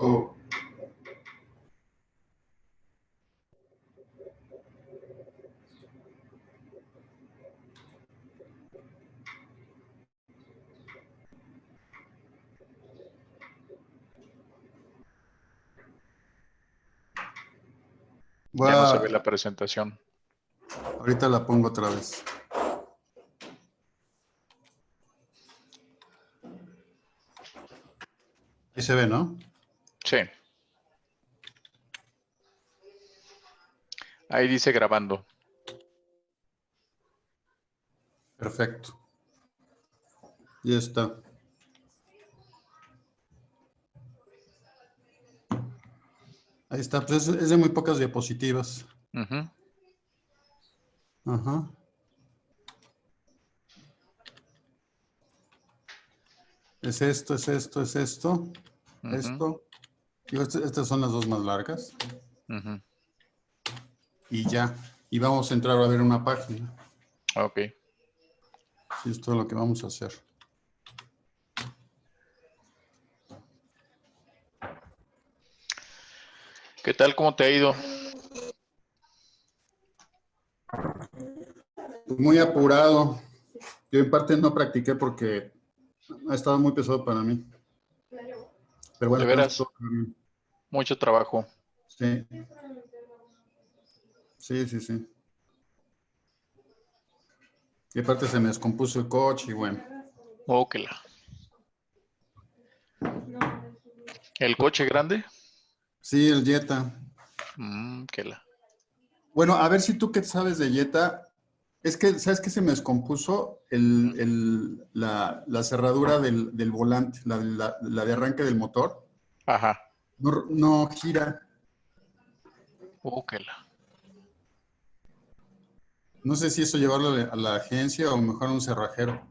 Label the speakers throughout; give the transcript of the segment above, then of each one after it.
Speaker 1: Oh.
Speaker 2: Ya no se ve la presentación.
Speaker 1: Ahorita la pongo otra vez. Ahí se ve, ¿no?
Speaker 2: Sí. Ahí dice grabando.
Speaker 1: Perfecto. Ya está. Ahí está. Pues es de muy pocas diapositivas.
Speaker 2: Uh-huh.
Speaker 1: Ajá. Es esto, es esto, es esto.
Speaker 2: Uh-huh.
Speaker 1: Esto. Y estas son las dos más largas.
Speaker 2: Uh-huh.
Speaker 1: Y ya. Y vamos a entrar a ver una página.
Speaker 2: Ok.
Speaker 1: Sí, es todo lo que vamos a hacer.
Speaker 2: ¿Qué tal? ¿Cómo te ha ido?
Speaker 1: Muy apurado. Yo en parte no practiqué porque ha estado muy pesado para mí. Pero bueno,
Speaker 2: De
Speaker 1: esperamos que
Speaker 2: veras,
Speaker 1: todo salga bien.
Speaker 2: mucho trabajo.
Speaker 1: Sí. Sí, sí, sí. Y aparte se me descompuso el coche y bueno.
Speaker 2: Oh, que la. ¿El coche grande?
Speaker 1: Sí, el Jetta.
Speaker 2: Que la.
Speaker 1: Bueno, a ver si tú qué sabes de Jetta. Es que, ¿sabes qué se me descompuso? La cerradura del volante, la de arranque del motor.
Speaker 2: Ajá.
Speaker 1: No, no gira.
Speaker 2: Oh, que la.
Speaker 1: No sé si eso llevarlo a la agencia o mejor a un cerrajero.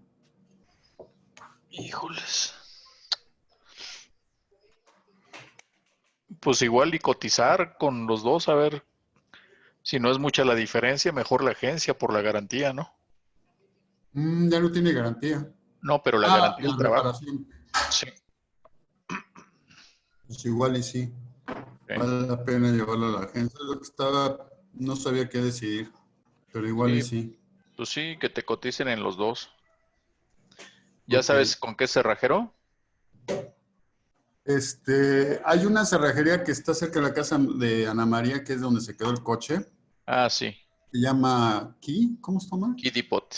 Speaker 2: Híjoles. Pues igual y cotizar con los dos, a ver si no es mucha la diferencia, mejor la agencia por la garantía, ¿no?
Speaker 1: Ya no tiene garantía.
Speaker 2: No, pero la
Speaker 1: Ah,
Speaker 2: garantía del
Speaker 1: la
Speaker 2: trabajo.
Speaker 1: reparación.
Speaker 2: Sí.
Speaker 1: Pues igual y sí.
Speaker 2: Sí.
Speaker 1: Vale la pena llevarlo a la agencia. Lo que estaba, no sabía qué decidir, pero igual y
Speaker 2: Sí,
Speaker 1: sí.
Speaker 2: pues sí, que te coticen en los dos. ¿Ya
Speaker 1: Ok.
Speaker 2: sabes con qué cerrajero?
Speaker 1: Hay una cerrajería que está cerca de la casa de Ana María, que es donde se quedó el coche.
Speaker 2: Ah, sí.
Speaker 1: Se llama Key, ¿cómo se llama?
Speaker 2: Kitty Pot.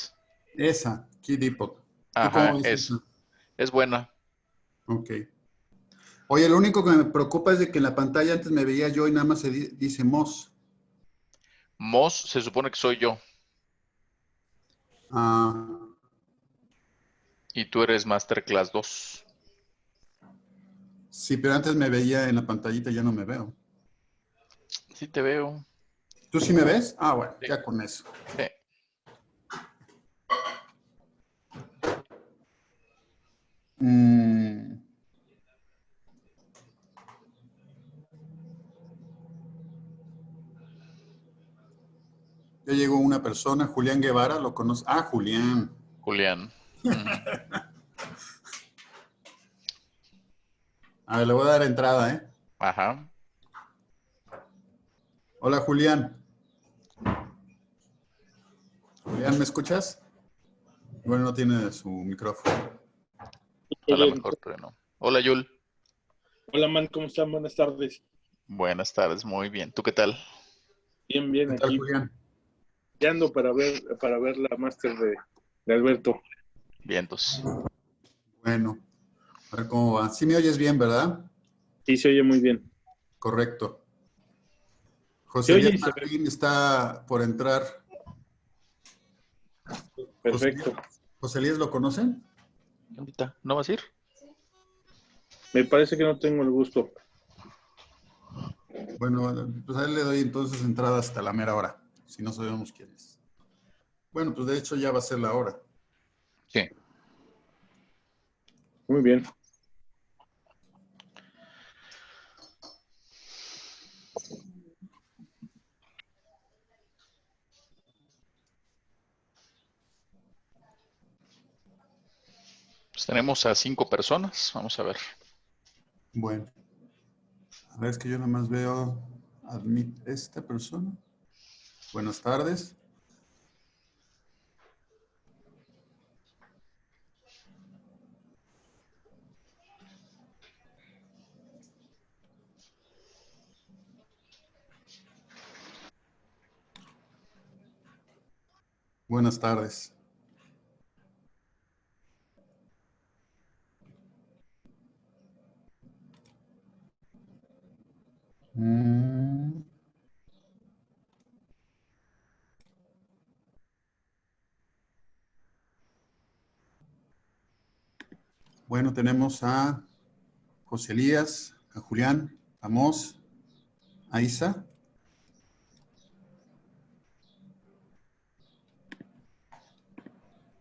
Speaker 1: Esa, Key Depot. ¿Tú cómo
Speaker 2: Ajá,
Speaker 1: ves esa?
Speaker 2: es buena.
Speaker 1: Ok. Oye, lo único que me preocupa es de que en la pantalla antes me veía yo y nada más se dice Moss.
Speaker 2: Moss se supone que soy yo
Speaker 1: Ah,
Speaker 2: y tú eres Masterclass 2.
Speaker 1: sí, pero antes me veía en la pantallita, ya no me veo.
Speaker 2: Sí te veo.
Speaker 1: ¿Tú sí me ves? Ah, bueno,
Speaker 2: Sí,
Speaker 1: ya con eso.
Speaker 2: sí.
Speaker 1: Mm, ya llegó una persona, Julián Guevara, ¿lo conoce? Ah, Julián.
Speaker 2: Julián. Ujú.
Speaker 1: A ver, le voy a dar entrada, ¿eh?
Speaker 2: Ajá.
Speaker 1: Hola, Julián. Julián, ¿me escuchas? Bueno, no tiene su micrófono.
Speaker 2: A lo
Speaker 3: Bien.
Speaker 2: mejor todavía no. Hola, Yul.
Speaker 3: Hola, man, ¿cómo están? Buenas tardes.
Speaker 2: Buenas tardes, muy bien. ¿Tú qué tal?
Speaker 3: Bien, bien,
Speaker 1: ¿Qué tal,
Speaker 3: aquí
Speaker 1: Julián?
Speaker 3: ando para ver la máster de Alberto.
Speaker 2: Vientos.
Speaker 1: Bueno, a ver cómo va. Sí me oyes bien, ¿verdad?
Speaker 3: Sí, se oye muy bien.
Speaker 1: Correcto.
Speaker 3: Se
Speaker 1: José
Speaker 3: oye
Speaker 1: Elías
Speaker 3: y se ve
Speaker 1: Martín está por entrar. José Elías,
Speaker 3: perfecto.
Speaker 1: ¿José Elías lo conocen?
Speaker 2: Ahorita, ¿no vas a ir?
Speaker 3: Me parece que no tengo el gusto.
Speaker 1: Bueno, pues a él le doy entonces entrada hasta la mera hora, si no sabemos quién es. Bueno, pues de hecho ya va a ser la hora.
Speaker 2: Sí.
Speaker 3: Muy bien.
Speaker 2: Pues tenemos a 5 personas. Vamos a ver.
Speaker 1: Bueno. A ver, es que yo nada más veo admit esta persona. Buenas tardes. Buenas tardes. Bueno, tenemos a José Elías, a Julián, a Mos, a Isa.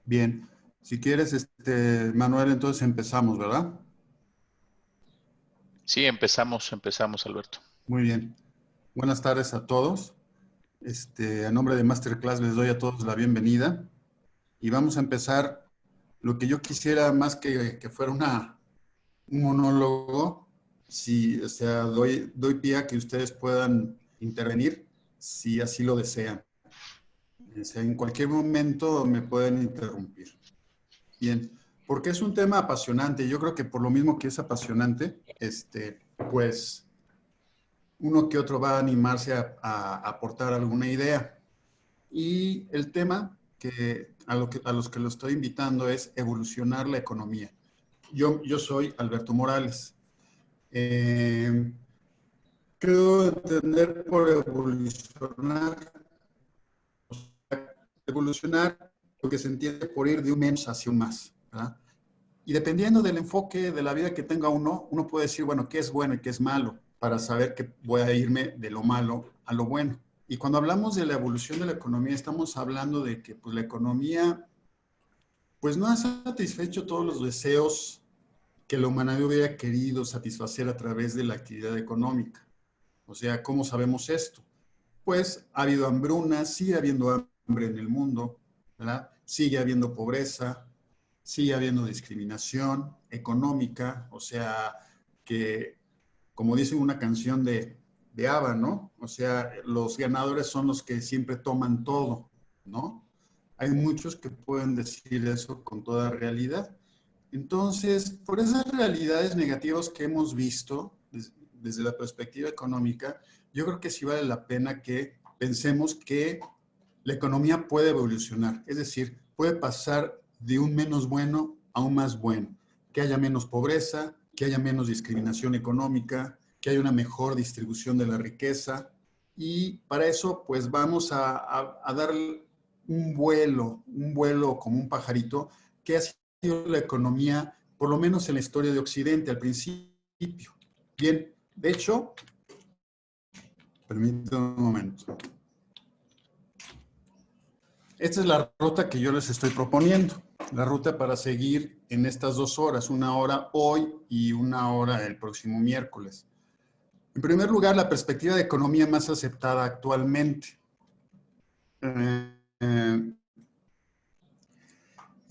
Speaker 1: Bien, si quieres, Manuel, entonces empezamos, ¿verdad?
Speaker 2: Sí, empezamos, Alberto.
Speaker 1: Muy bien. Buenas tardes a todos. A nombre de Masterclass les doy a todos la bienvenida y vamos a empezar lo que yo quisiera más que fuera un monólogo, si, o sea, doy pie a que ustedes puedan intervenir si así lo desean. O sea, en cualquier momento me pueden interrumpir. Bien, porque es un tema apasionante. Yo creo que por lo mismo que es apasionante, pues uno que otro va a animarse a aportar alguna idea. Y el tema a los que lo estoy invitando es evolucionar la economía. Yo soy Alberto Morales. Creo entender por evolucionar lo que se entiende por ir de un menos hacia un más, ¿verdad? Y dependiendo del enfoque de la vida que tenga uno puede decir, bueno, qué es bueno y qué es malo, para saber que voy a irme de lo malo a lo bueno. Y cuando hablamos de la evolución de la economía, estamos hablando de que pues, la economía pues, no ha satisfecho todos los deseos que la humanidad hubiera querido satisfacer a través de la actividad económica. O sea, ¿cómo sabemos esto? Pues ha habido hambruna, sigue habiendo hambre en el mundo, ¿verdad? Sigue habiendo pobreza, sigue habiendo discriminación económica, o sea, que, como dice una canción de ABBA, ¿no? O sea, los ganadores son los que siempre toman todo, ¿no? Hay muchos que pueden decir eso con toda realidad. Entonces, por esas realidades negativas que hemos visto desde la perspectiva económica, yo creo que sí vale la pena que pensemos que la economía puede evolucionar, es decir, puede pasar de un menos bueno a un más bueno, que haya menos pobreza, que haya menos discriminación económica, que haya una mejor distribución de la riqueza. Y para eso, pues vamos a dar un vuelo como un pajarito, que ha sido la economía, por lo menos en la historia de Occidente al principio. Bien, de hecho, permítanme un momento. Esta es la ruta que yo les estoy proponiendo, la ruta para seguir en estas 2 horas, 1 hora hoy y 1 hora el próximo miércoles. En primer lugar, la perspectiva de economía más aceptada actualmente. En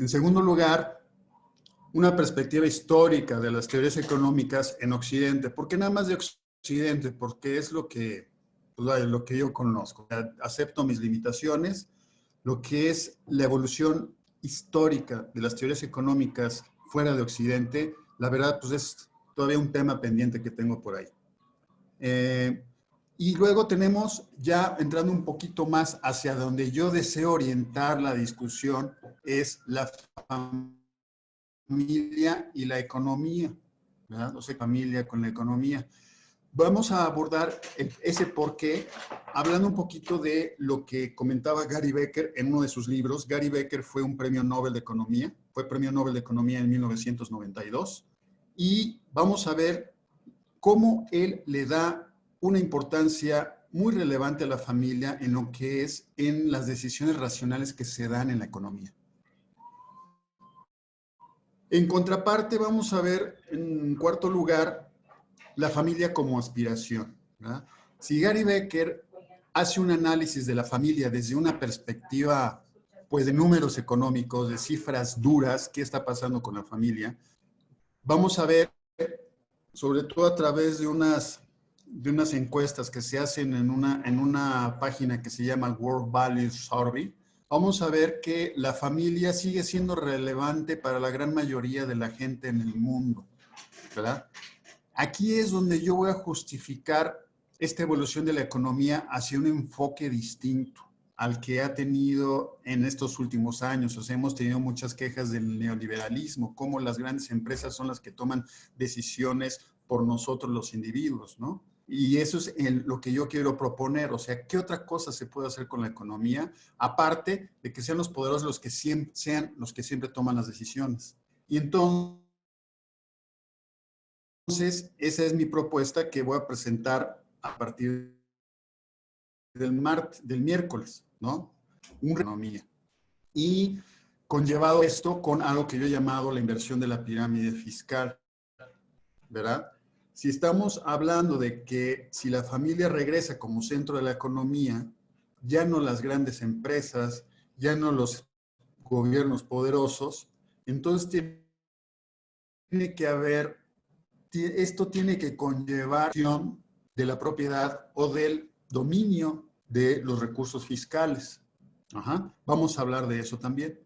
Speaker 1: segundo lugar, una perspectiva histórica de las teorías económicas en Occidente. ¿Por qué nada más de Occidente? Porque es lo que yo conozco. Acepto mis limitaciones. Lo que es la evolución histórica de las teorías económicas fuera de Occidente, la verdad, pues es todavía un tema pendiente que tengo por ahí. Y luego tenemos, ya entrando un poquito más hacia donde yo deseo orientar la discusión, es la familia y la economía, ¿verdad? O sea, familia con la economía. Vamos a abordar ese porqué, hablando un poquito de lo que comentaba Gary Becker en uno de sus libros. Gary Becker fue un premio Nobel de Economía, fue premio Nobel de Economía en 1992, y vamos a ver cómo él le da una importancia muy relevante a la familia en lo que es en las decisiones racionales que se dan en la economía. En contraparte, vamos a ver en cuarto lugar la familia como aspiración, ¿verdad? Si Gary Becker hace un análisis de la familia desde una perspectiva, pues, de números económicos, de cifras duras, qué está pasando con la familia, vamos a ver, sobre todo a través de unas unas encuestas que se hacen en una página que se llama World Values Survey, vamos a ver que la familia sigue siendo relevante para la gran mayoría de la gente en el mundo, ¿verdad? Aquí es donde yo voy a justificar esta evolución de la economía hacia un enfoque distinto al que ha tenido en estos últimos años. O sea, hemos tenido muchas quejas del neoliberalismo, cómo las grandes empresas son las que toman decisiones por nosotros los individuos, ¿no? Y eso es lo que yo quiero proponer. O sea, ¿qué otra cosa se puede hacer con la economía? Aparte de que sean los poderosos los que siempre toman las decisiones. Y entonces, esa es mi propuesta que voy a presentar a partir del miércoles, ¿no? Una economía. Y conllevado esto con algo que yo he llamado la inversión de la pirámide fiscal, ¿verdad? Si estamos hablando de que si la familia regresa como centro de la economía, ya no las grandes empresas, ya no los gobiernos poderosos, entonces tiene que haber, esto tiene que conllevar de la propiedad o del dominio de los recursos fiscales. Ajá. Vamos a hablar de eso también.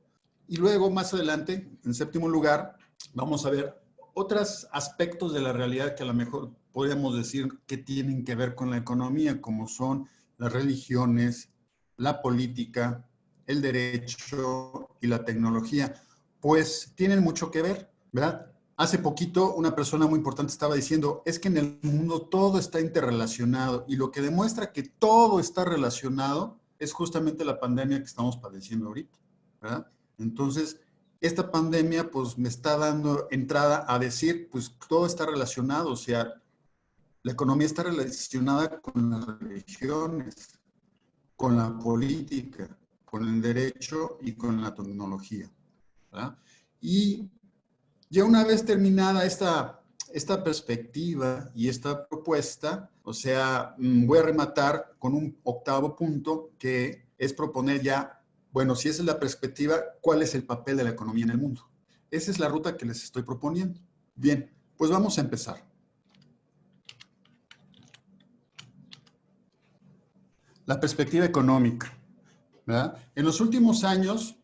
Speaker 1: Y luego, más adelante, en séptimo lugar, vamos a ver otros aspectos de la realidad que a lo mejor podríamos decir que tienen que ver con la economía, como son las religiones, la política, el derecho y la tecnología. Pues tienen mucho que ver, ¿verdad? Hace poquito una persona muy importante estaba diciendo, es que en el mundo todo está interrelacionado y lo que demuestra que todo está relacionado es justamente la pandemia que estamos padeciendo ahorita, ¿verdad? Entonces, esta pandemia pues me está dando entrada a decir, pues todo está relacionado, o sea, la economía está relacionada con las religiones, con la política, con el derecho y con la tecnología, ¿verdad? Y ya una vez terminada esta perspectiva y esta propuesta, o sea, voy a rematar con un octavo punto que es proponer ya, bueno, si esa es la perspectiva, ¿cuál es el papel de la economía en el mundo? Esa es la ruta que les estoy proponiendo. Bien, pues vamos a empezar. La perspectiva económica, ¿verdad? En los últimos años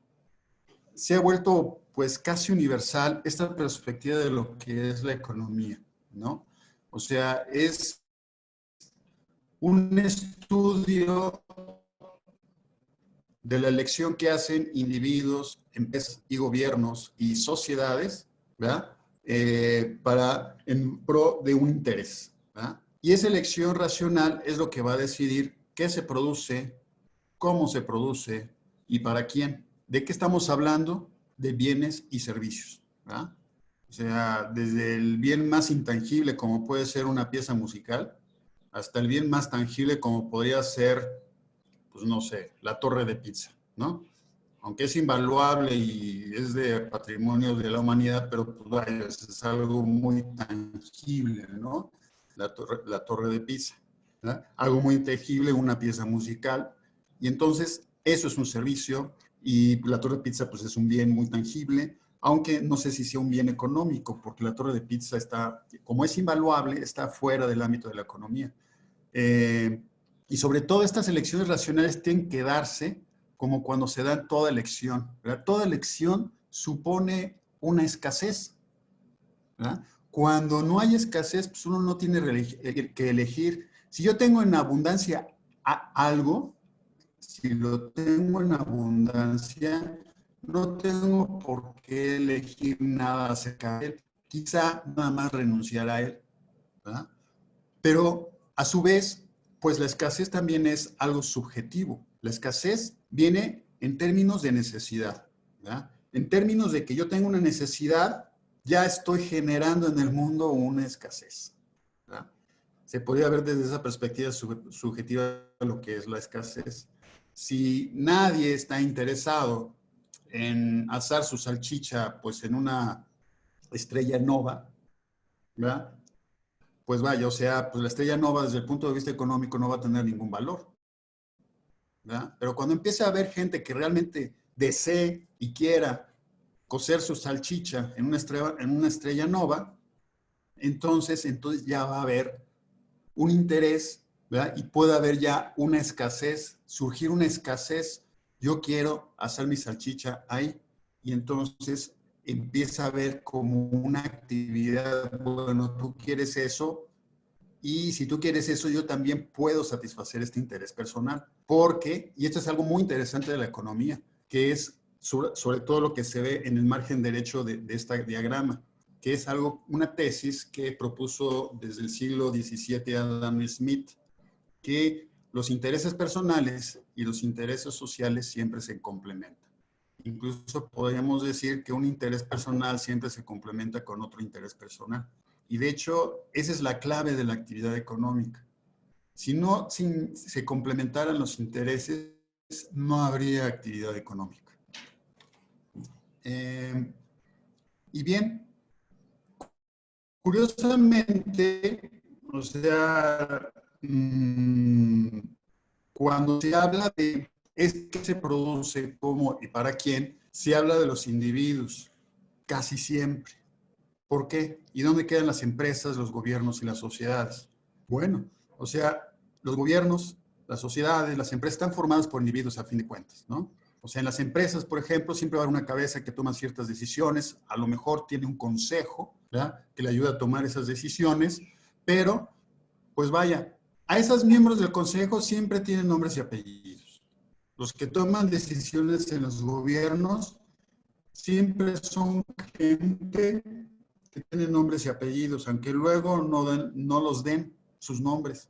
Speaker 1: se ha vuelto pues casi universal esta perspectiva de lo que es la economía, ¿no? O sea, es un estudio de la elección que hacen individuos, empresas y gobiernos y sociedades, ¿verdad? En pro de un interés, ¿verdad? Y esa elección racional es lo que va a decidir qué se produce, cómo se produce y para quién. ¿De qué estamos hablando? De bienes y servicios, ¿verdad? O sea, desde el bien más intangible como puede ser una pieza musical, hasta el bien más tangible como podría ser, pues no sé, la torre de pizza, ¿no? Aunque es invaluable y es de patrimonio de la humanidad, pero pues vaya, es algo muy tangible, ¿no? La torre de pizza, ¿verdad? Algo muy tangible, una pieza musical. Y entonces, eso es un servicio y la torre de pizza, pues es un bien muy tangible, aunque no sé si sea un bien económico, porque la torre de pizza está, como es invaluable, está fuera del ámbito de la economía. Y sobre todo estas elecciones racionales tienen que darse como cuando se dan toda elección, ¿verdad? Toda elección supone una escasez, ¿verdad? Cuando no hay escasez, pues uno no tiene que elegir. Si yo tengo en abundancia algo, si lo tengo en abundancia, no tengo por qué elegir nada acerca de él. Quizá nada más renunciar a él, ¿verdad? Pero a su vez, pues la escasez también es algo subjetivo. La escasez viene en términos de necesidad, ¿verdad? En términos de que yo tengo una necesidad, ya estoy generando en el mundo una escasez, ¿verdad? Se podría ver desde esa perspectiva subjetiva lo que es la escasez. Si nadie está interesado en asar su salchicha, pues en una estrella nova, ¿verdad? Pues vaya, o sea, pues la estrella nova desde el punto de vista económico no va a tener ningún valor, ¿verdad? Pero cuando empiece a haber gente que realmente desee y quiera cocer su salchicha en una estrella nova, entonces ya va a haber un interés, ¿verdad? Y puede haber ya una escasez, surgir una escasez. Yo quiero hacer mi salchicha ahí. Y entonces empieza a ver como una actividad, bueno, tú quieres eso, y si tú quieres eso, yo también puedo satisfacer este interés personal. Porque, y esto es algo muy interesante de la economía, que es sobre todo lo que se ve en el margen derecho de este diagrama, que es algo, una tesis que propuso desde el siglo XVII Adam Smith, que los intereses personales y los intereses sociales siempre se complementan. Incluso podríamos decir que un interés personal siempre se complementa con otro interés personal. Y de hecho, esa es la clave de la actividad económica. Si no se complementaran los intereses, no habría actividad económica. Y bien, curiosamente, o sea, cuando se habla de qué se produce, cómo y para quién, se habla de los individuos, casi siempre. ¿Por qué? ¿Y dónde quedan las empresas, los gobiernos y las sociedades? Bueno, o sea, los gobiernos, las sociedades, las empresas están formadas por individuos a fin de cuentas, ¿no? O sea, en las empresas, por ejemplo, siempre va a haber una cabeza que toma ciertas decisiones, a lo mejor tiene un consejo, ¿verdad?, que le ayuda a tomar esas decisiones, pero, pues vaya, a esos miembros del consejo siempre tienen nombres y apellidos. Los que toman decisiones en los gobiernos siempre son gente que tienen nombres y apellidos, aunque luego no los den sus nombres.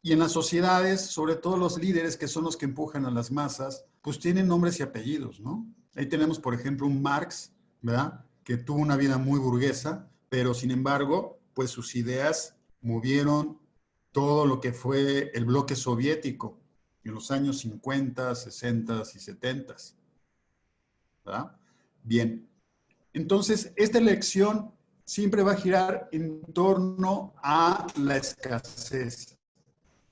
Speaker 1: Y en las sociedades, sobre todo los líderes, que son los que empujan a las masas, pues tienen nombres y apellidos, ¿no? Ahí tenemos, por ejemplo, un Marx, ¿verdad?, que tuvo una vida muy burguesa, pero sin embargo, pues sus ideas movieron todo lo que fue el bloque soviético en los años 50, 60 y 70, ¿verdad? Bien, entonces esta elección siempre va a girar en torno a la escasez.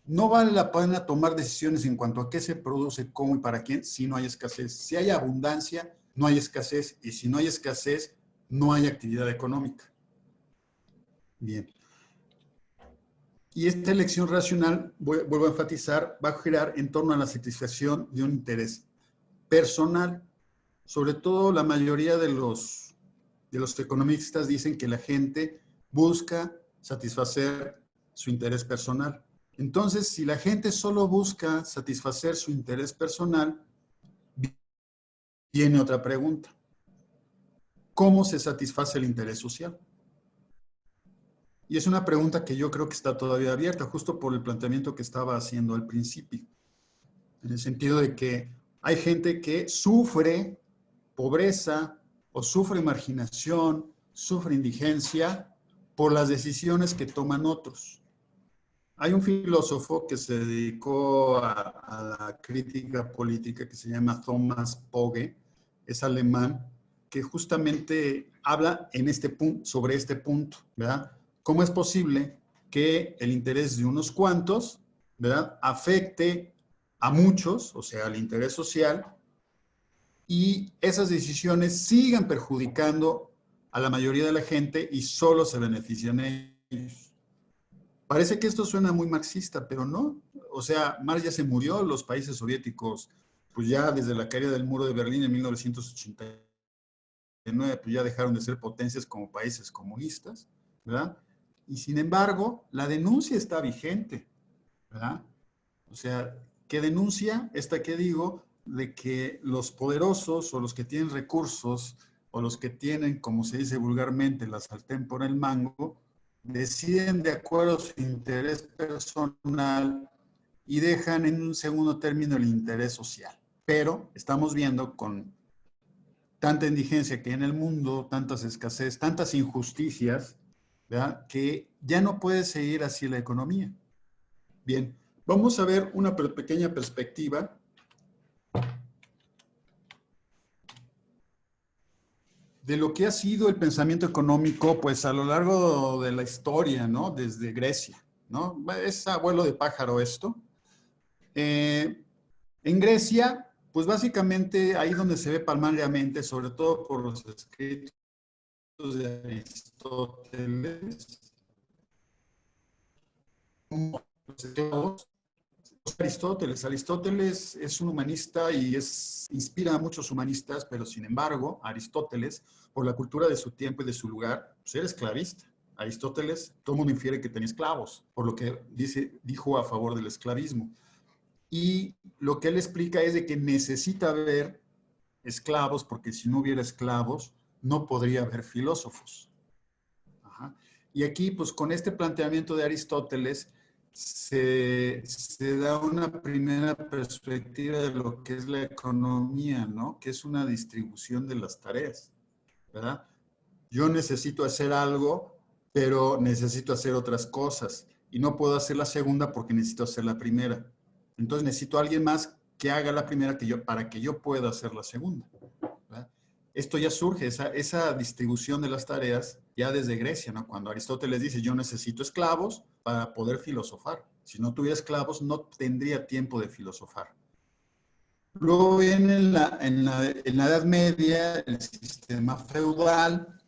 Speaker 1: No vale la pena tomar decisiones en cuanto a qué se produce, cómo y para quién si no hay escasez. Si hay abundancia, no hay escasez, y si no hay escasez, no hay actividad económica. Bien. Y esta elección racional, vuelvo a enfatizar, va a girar en torno a la satisfacción de un interés personal. Sobre todo la mayoría de los economistas dicen que la gente busca satisfacer su interés personal. Entonces, si la gente solo busca satisfacer su interés personal, viene otra pregunta. ¿Cómo se satisface el interés social? Y es una pregunta que yo creo que está todavía abierta, justo por el planteamiento que estaba haciendo al principio. En el sentido de que hay gente que sufre pobreza o sufre marginación, sufre indigencia por las decisiones que toman otros. Hay un filósofo que se dedicó a la crítica política que se llama Thomas Pogge, es alemán, que justamente habla en sobre este punto, ¿verdad? ¿Cómo es posible que el interés de unos cuantos, ¿verdad?, afecte a muchos, o sea, al interés social, y esas decisiones sigan perjudicando a la mayoría de la gente y solo se benefician ellos? Parece que esto suena muy marxista, pero no. O sea, Marx ya se murió, los países soviéticos, pues ya desde la caída del muro de Berlín en 1989, pues ya dejaron de ser potencias como países comunistas, ¿verdad? Y sin embargo, la denuncia está vigente, ¿verdad? O sea, ¿qué denuncia? Esta que digo, de que los poderosos o los que tienen recursos o los que tienen, como se dice vulgarmente, la sartén por el mango, deciden de acuerdo a su interés personal y dejan en un segundo término el interés social. Pero estamos viendo con tanta indigencia que hay en el mundo, tantas escasez, tantas injusticias, ¿verdad?, que ya no puede seguir así la economía. Bien, vamos a ver una pequeña perspectiva de lo que ha sido el pensamiento económico, pues a lo largo de la historia, ¿no? Desde Grecia, ¿no? Es abuelo de pájaro esto. En Grecia, pues básicamente ahí donde se ve palmariamente, sobre todo por los escritos de Aristóteles, como los esclavos. Aristóteles. Aristóteles es un humanista y inspira a muchos humanistas, pero sin embargo, Aristóteles, por la cultura de su tiempo y de su lugar, pues era esclavista. Aristóteles, todo el mundo infiere que tenía esclavos, por lo que dijo a favor del esclavismo. Y lo que él explica es de que necesita haber esclavos, porque si no hubiera esclavos, no podría haber filósofos. Ajá. Y aquí, pues con este planteamiento de Aristóteles, se da una primera perspectiva de lo que es la economía, ¿no? Que es una distribución de las tareas, ¿verdad? Yo necesito hacer algo, pero necesito hacer otras cosas. Y no puedo hacer la segunda porque necesito hacer la primera. Entonces necesito a alguien más que haga la primera para que yo pueda hacer la segunda, ¿verdad? Esto ya surge, esa distribución de las tareas ya desde Grecia, ¿no? Cuando Aristóteles dice, yo necesito esclavos para poder filosofar. Si no tuviera esclavos, no tendría tiempo de filosofar. Luego viene en la Edad Media el sistema feudal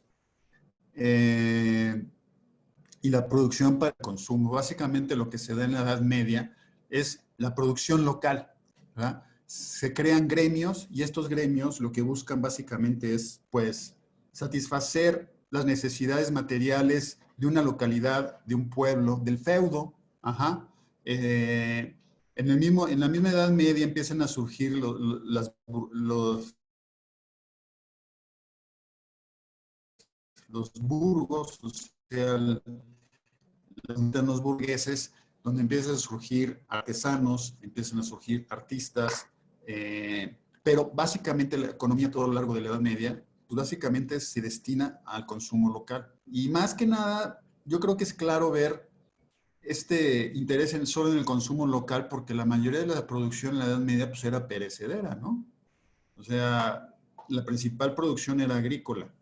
Speaker 1: y la producción para el consumo. Básicamente lo que se da en la Edad Media es la producción local, ¿verdad? Se crean gremios y estos gremios lo que buscan básicamente es, pues, satisfacer las necesidades materiales de una localidad, de un pueblo, del feudo. Ajá. En la misma Edad Media empiezan a surgir los burgos, o sea, los internos burgueses, donde empiezan a surgir artesanos, empiezan a surgir artistas, pero básicamente la economía a todo lo largo de la Edad Media, pues básicamente se destina al consumo local. Y más que nada, yo creo que es claro ver este interés solo en el consumo local, porque la mayoría de la producción en la Edad Media pues era perecedera, ¿no? O sea, la principal producción era agrícola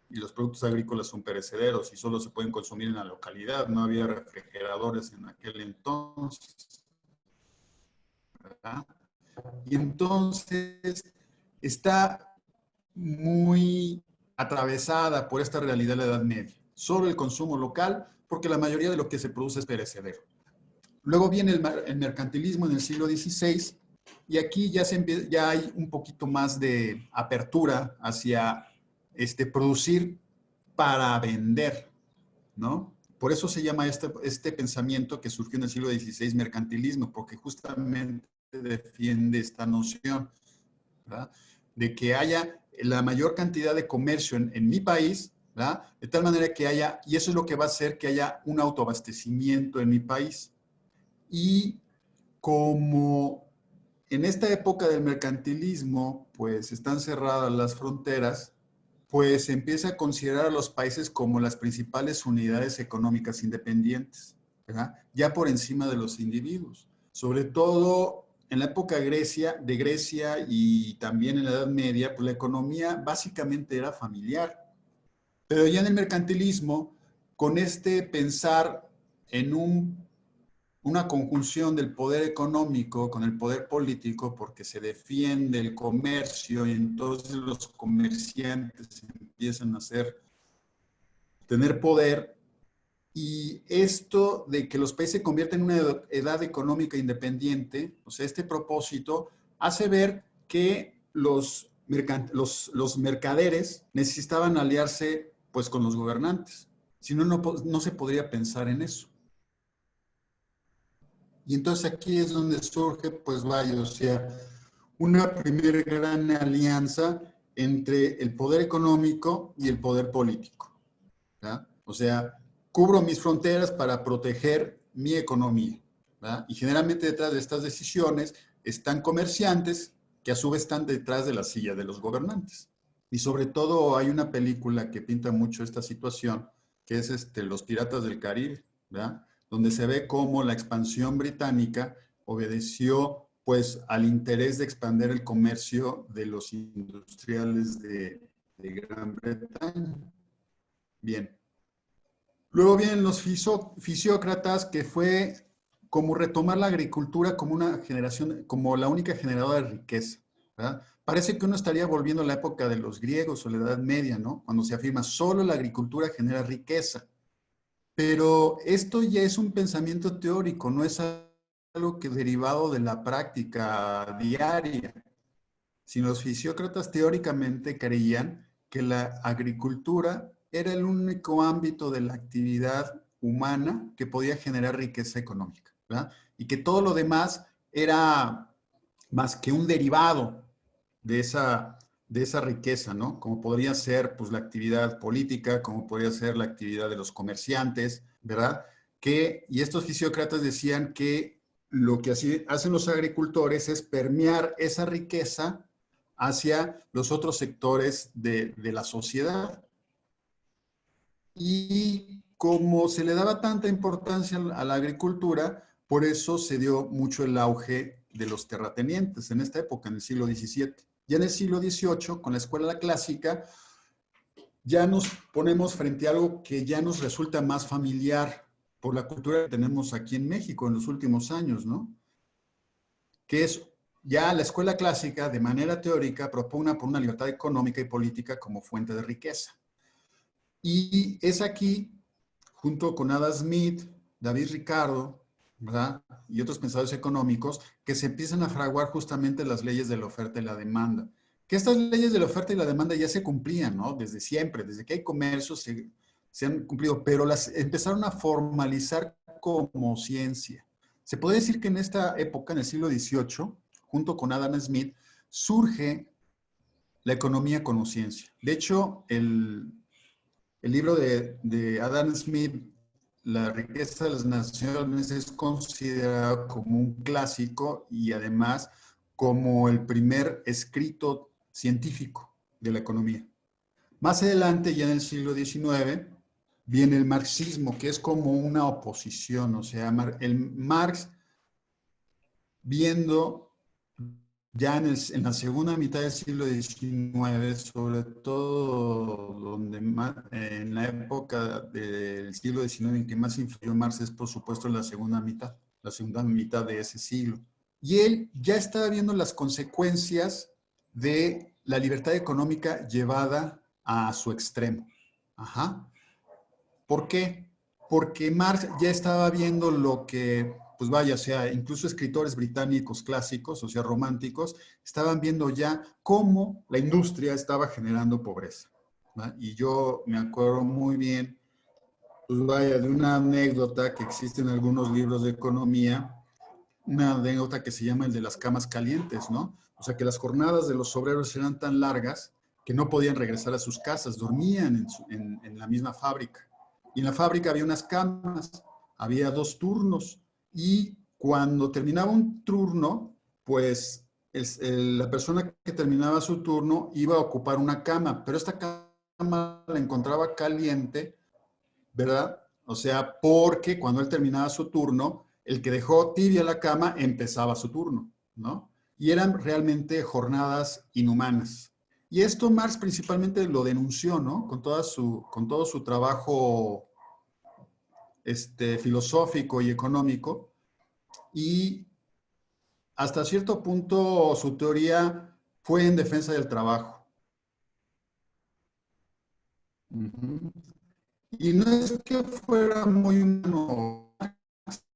Speaker 1: y los productos agrícolas son perecederos y solo se pueden consumir en la localidad. No había refrigeradores en aquel entonces, ¿verdad? Y entonces está muy atravesada por esta realidad de la Edad Media. Solo el consumo local, porque la mayoría de lo que se produce es perecedero. Luego viene el mercantilismo en el siglo XVI y aquí ya hay un poquito más de apertura hacia producir para vender, ¿no? Por eso se llama este pensamiento que surgió en el siglo XVI mercantilismo, porque justamente defiende esta noción, ¿verdad? De que haya la mayor cantidad de comercio en mi país, ¿verdad? De tal manera que haya, y eso es lo que va a hacer que haya un autoabastecimiento en mi país. Y como en esta época del mercantilismo, pues están cerradas las fronteras, pues se empieza a considerar a los países como las principales unidades económicas independientes, ¿verdad? Ya por encima de los individuos. Sobre todo en la época de Grecia y también en la Edad Media, pues la economía básicamente era familiar. Pero ya en el mercantilismo, con este pensar en una conjunción del poder económico con el poder político, porque se defiende el comercio y entonces los comerciantes empiezan a tener poder. Y esto de que los países se convierten en una edad económica independiente, o sea, este propósito hace ver que los mercaderes necesitaban aliarse pues con los gobernantes. Si no, no se podría pensar en eso. Y entonces aquí es donde surge, pues vaya, o sea, una primera gran alianza entre el poder económico y el poder político, ¿verdad? O sea, cubro mis fronteras para proteger mi economía, ¿verdad? Y generalmente detrás de estas decisiones están comerciantes que a su vez están detrás de la silla de los gobernantes. Y sobre todo hay una película que pinta mucho esta situación, que es Los Piratas del Caribe, ¿verdad? Donde se ve cómo la expansión británica obedeció pues al interés de expandir el comercio de los industriales de Gran Bretaña. Bien. Luego vienen los fisiócratas, que fue como retomar la agricultura como una generación, como la única generadora de riqueza, ¿verdad? Parece que uno estaría volviendo a la época de los griegos o la Edad Media, ¿no? Cuando se afirma solo la agricultura genera riqueza. Pero esto ya es un pensamiento teórico, no es algo que derivado de la práctica diaria, sino los fisiócratas teóricamente creían que la agricultura era el único ámbito de la actividad humana que podía generar riqueza económica, ¿verdad? Y que todo lo demás era más que un derivado de esa riqueza, ¿no? Como podría ser pues, la actividad política, como podría ser la actividad de los comerciantes, ¿verdad? Y estos fisiócratas decían que lo que hacen los agricultores es permear esa riqueza hacia los otros sectores de la sociedad. Y como se le daba tanta importancia a la agricultura, por eso se dio mucho el auge de los terratenientes en esta época, en el siglo XVII. Ya en el siglo XVIII, con la escuela clásica, ya nos ponemos frente a algo que ya nos resulta más familiar por la cultura que tenemos aquí en México en los últimos años, ¿no? Que es ya la escuela clásica, de manera teórica, propugna por una libertad económica y política como fuente de riqueza. Y es aquí, junto con Adam Smith, David Ricardo, ¿verdad? Y otros pensadores económicos, que se empiezan a fraguar justamente las leyes de la oferta y la demanda. Que estas leyes de la oferta y la demanda ya se cumplían, ¿no? Desde siempre, desde que hay comercio se han cumplido, pero las empezaron a formalizar como ciencia. Se puede decir que en esta época, en el siglo XVIII, junto con Adam Smith, surge la economía como ciencia. De hecho, el libro de Adam Smith, La riqueza de las naciones, es considerado como un clásico y además como el primer escrito científico de la economía. Más adelante, ya en el siglo XIX, viene el marxismo, que es como una oposición, o sea, el Marx viendo ya en la segunda mitad del siglo XIX, sobre todo donde en la época del siglo XIX en que más influyó Marx es por supuesto la segunda mitad de ese siglo. Y él ya estaba viendo las consecuencias de la libertad económica llevada a su extremo. Ajá. ¿Por qué? Porque Marx ya estaba viendo lo que, pues vaya, o sea, incluso escritores británicos clásicos, o sea, románticos, estaban viendo ya cómo la industria estaba generando pobreza, ¿no? Y yo me acuerdo muy bien, pues vaya, de una anécdota que existe en algunos libros de economía, una anécdota que se llama el de las camas calientes, ¿no? O sea, que las jornadas de los obreros eran tan largas que no podían regresar a sus casas, dormían en la misma fábrica. Y en la fábrica había unas camas, había 2 turnos, y cuando terminaba un turno, pues la persona que terminaba su turno iba a ocupar una cama, pero esta cama la encontraba caliente, ¿verdad? O sea, porque cuando él terminaba su turno, el que dejó tibia la cama empezaba su turno, ¿no? Y eran realmente jornadas inhumanas. Y esto Marx principalmente lo denunció, ¿no? Con todo su trabajo filosófico y económico. Y hasta cierto punto su teoría fue en defensa del trabajo. Uh-huh. Y no es que fuera muy humano,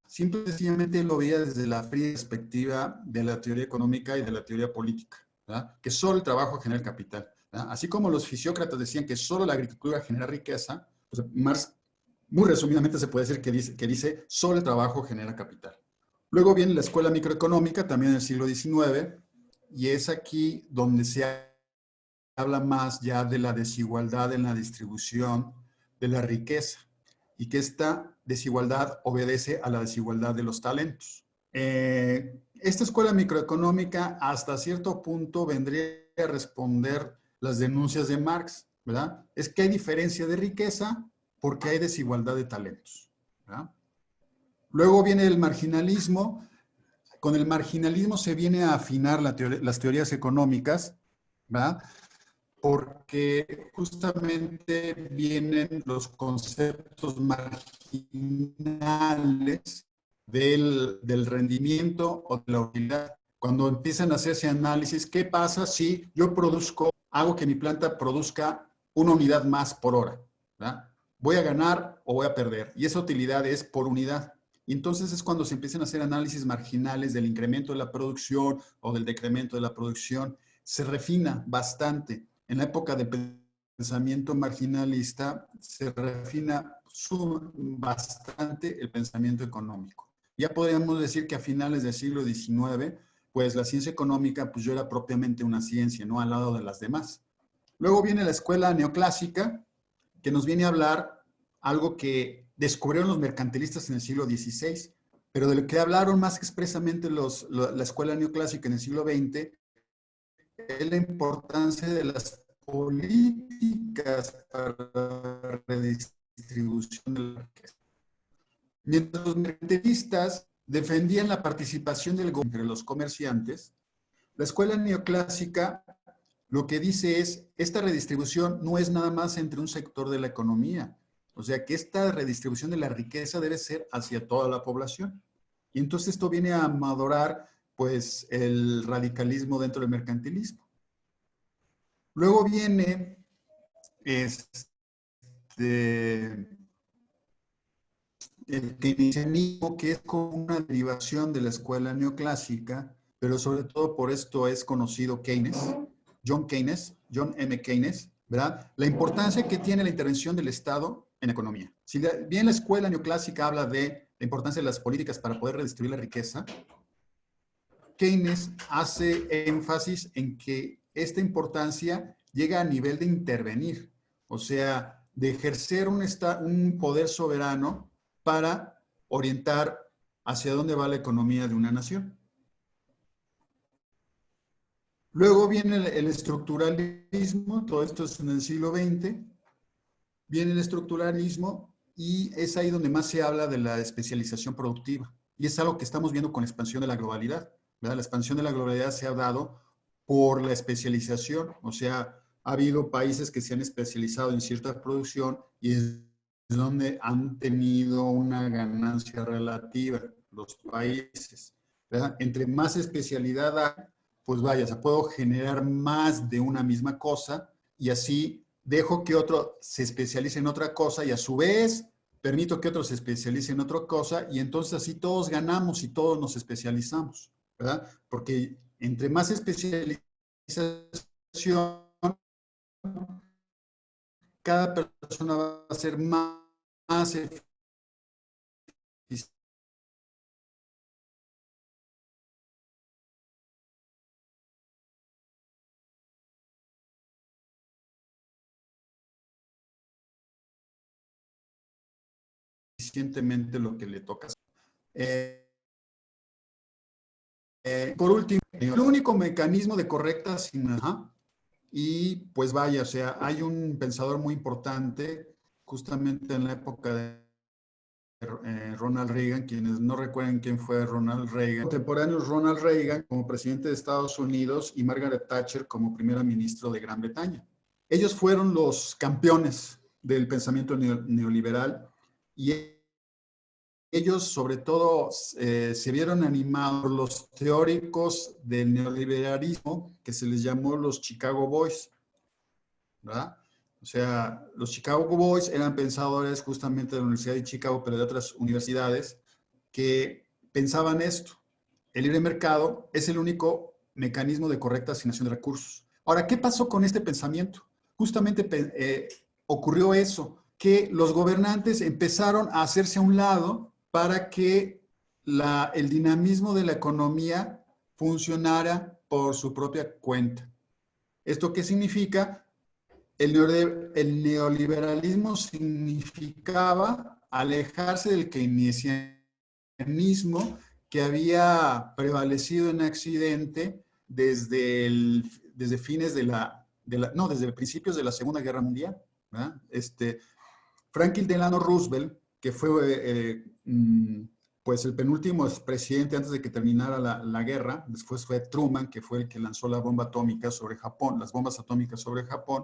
Speaker 1: simple y sencillamente lo veía desde la fría perspectiva de la teoría económica y de la teoría política, ¿verdad? Que solo el trabajo genera capital, ¿verdad? Así como los fisiócratas decían que solo la agricultura genera riqueza, pues Marx, muy resumidamente se puede decir que dice solo el trabajo genera capital. Luego viene la escuela microeconómica, también en el siglo XIX, y es aquí donde se habla más ya de la desigualdad en la distribución de la riqueza y que esta desigualdad obedece a la desigualdad de los talentos. Esta escuela microeconómica hasta cierto punto vendría a responder las denuncias de Marx, ¿verdad? Es que hay diferencia de riqueza porque hay desigualdad de talentos, ¿verdad? Luego viene el marginalismo. Con el marginalismo se viene a afinar las teorías económicas, ¿verdad? Porque justamente vienen los conceptos marginales del rendimiento o de la utilidad. Cuando empiezan a hacerse análisis, ¿qué pasa si yo hago que mi planta produzca una unidad más por hora? ¿Verdad? voy a ganar o voy a perder. Y esa utilidad es por unidad. Y entonces es cuando se empiezan a hacer análisis marginales del incremento de la producción o del decremento de la producción. Se refina bastante. En la época del pensamiento marginalista se refina bastante el pensamiento económico. Ya podríamos decir que a finales del siglo XIX, pues la ciencia económica pues ya era propiamente una ciencia, ¿no? Al lado de las demás. Luego viene la escuela neoclásica, que nos viene a hablar algo que descubrieron los mercantilistas en el siglo XVI, pero de lo que hablaron más expresamente la escuela neoclásica en el siglo XX es la importancia de las políticas para la redistribución de la riqueza. Mientras los mercantilistas defendían la participación del gobierno entre los comerciantes, la escuela neoclásica lo que dice es, esta redistribución no es nada más entre un sector de la economía, o sea que esta redistribución de la riqueza debe ser hacia toda la población. Y entonces esto viene a madurar pues el radicalismo dentro del mercantilismo. Luego viene el keynesianismo, que es como una derivación de la escuela neoclásica, pero sobre todo por esto es conocido Keynes, John M. Keynes, ¿verdad? La importancia que tiene la intervención del Estado en la economía. Si bien la escuela neoclásica habla de la importancia de las políticas para poder redistribuir la riqueza, Keynes hace énfasis en que esta importancia llega a nivel de intervenir, o sea, de ejercer un poder soberano para orientar hacia dónde va la economía de una nación. Luego viene el estructuralismo, todo esto es en el siglo XX, viene el estructuralismo y es ahí donde más se habla de la especialización productiva. Y es algo que estamos viendo con la expansión de la globalidad, ¿verdad? La expansión de la globalidad se ha dado por la especialización, o sea, ha habido países que se han especializado en cierta producción y es donde han tenido una ganancia relativa los países, ¿verdad? Entre más especialidad hay, pues vaya, se puedo generar más de una misma cosa y así dejo que otro se especialice en otra cosa y a su vez permito que otro se especialice en otra cosa y entonces así todos ganamos y todos nos especializamos, ¿verdad? Porque entre más especialización, cada persona va a ser más eficientemente lo que le toca. Por último, el único mecanismo de correcta asignación, y pues vaya, o sea, hay un pensador muy importante, justamente en la época de Ronald Reagan, quienes no recuerden quién fue Ronald Reagan, contemporáneos Ronald Reagan como presidente de Estados Unidos y Margaret Thatcher como primera ministra de Gran Bretaña. Ellos fueron los campeones del pensamiento neoliberal y ellos sobre todo se vieron animados por los teóricos del neoliberalismo que se les llamó los Chicago Boys, ¿verdad? O sea, los Chicago Boys eran pensadores justamente de la Universidad de Chicago, pero de otras universidades, que pensaban esto. El libre mercado es el único mecanismo de correcta asignación de recursos. Ahora, ¿qué pasó con este pensamiento? Justamente ocurrió eso, que los gobernantes empezaron a hacerse a un lado para que el dinamismo de la economía funcionara por su propia cuenta. ¿Esto qué significa? El neoliberalismo significaba alejarse del keynesianismo que había prevalecido en Occidente desde fines desde principios de la Segunda Guerra Mundial, ¿verdad? Franklin Delano Roosevelt, que fue pues el penúltimo presidente antes de que terminara la guerra, después fue Truman, que fue el que lanzó la bomba atómica sobre Japón, las bombas atómicas sobre Japón.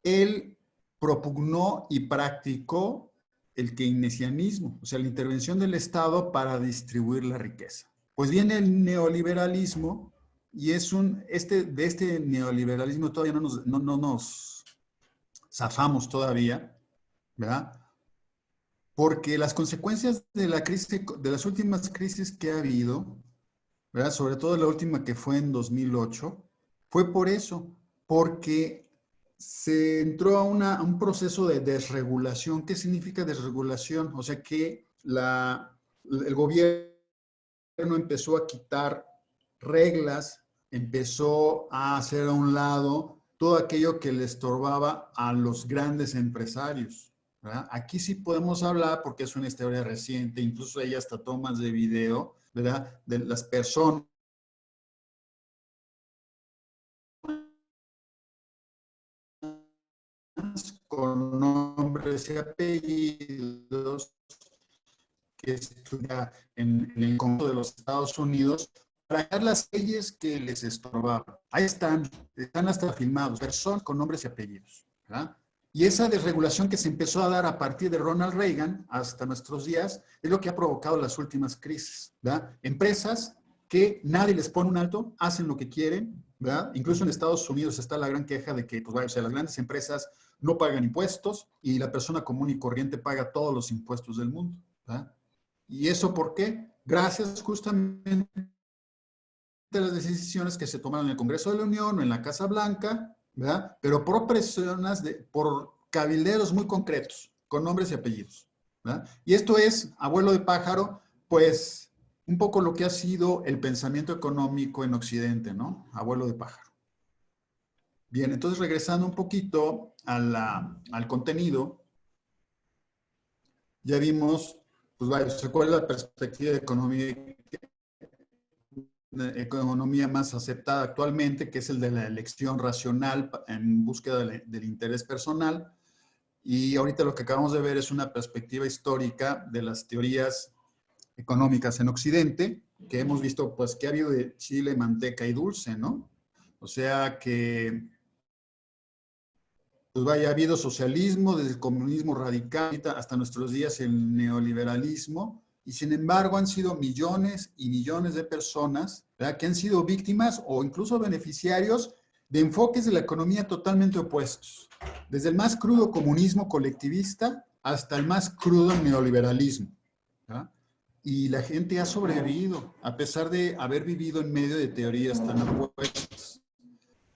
Speaker 1: Él propugnó y practicó el keynesianismo, o sea, la intervención del Estado para distribuir la riqueza. Pues viene el neoliberalismo y de este neoliberalismo todavía no nos zafamos todavía, ¿verdad? Porque las consecuencias de la crisis, de las últimas crisis que ha habido, ¿verdad? Sobre todo la última que fue en 2008, fue por eso, porque se entró a un proceso de desregulación. ¿Qué significa desregulación? O sea que el gobierno empezó a quitar reglas, empezó a hacer a un lado todo aquello que le estorbaba a los grandes empresarios, ¿verdad? Aquí sí podemos hablar, porque es una historia reciente, incluso hay hasta tomas de video, ¿verdad? De las personas con nombres y apellidos que estudia en el Congreso de los Estados Unidos para crear las leyes que les estorbaban. Ahí están hasta filmados, personas con nombres y apellidos, ¿verdad? Y esa desregulación que se empezó a dar a partir de Ronald Reagan hasta nuestros días es lo que ha provocado las últimas crisis, ¿verdad? Empresas que nadie les pone un alto, hacen lo que quieren, ¿verdad? Incluso en Estados Unidos está la gran queja de que, pues, vaya, o sea, las grandes empresas no pagan impuestos y la persona común y corriente paga todos los impuestos del mundo, ¿verdad? ¿Y eso por qué? Gracias justamente a las decisiones que se tomaron en el Congreso de la Unión o en la Casa Blanca, ¿verdad? Pero por presiones, por cabilderos muy concretos, con nombres y apellidos, ¿verdad? Y esto es, abuelo de pájaro, pues un poco lo que ha sido el pensamiento económico en Occidente, ¿no? Abuelo de pájaro. Bien, entonces regresando un poquito al contenido, ya vimos, pues vaya, ¿cuál es la perspectiva de economía más aceptada actualmente, que es el de la elección racional en búsqueda del interés personal? Y ahorita lo que acabamos de ver es una perspectiva histórica de las teorías económicas en Occidente, que hemos visto, pues, que ha habido de chile, manteca y dulce, ¿no? O sea que, pues vaya, ha habido socialismo, desde el comunismo radical hasta nuestros días el neoliberalismo, y sin embargo han sido millones y millones de personas, ¿verdad?, que han sido víctimas o incluso beneficiarios de enfoques de la economía totalmente opuestos, desde el más crudo comunismo colectivista hasta el más crudo neoliberalismo, ¿verdad? Y la gente ha sobrevivido, a pesar de haber vivido en medio de teorías tan opuestas.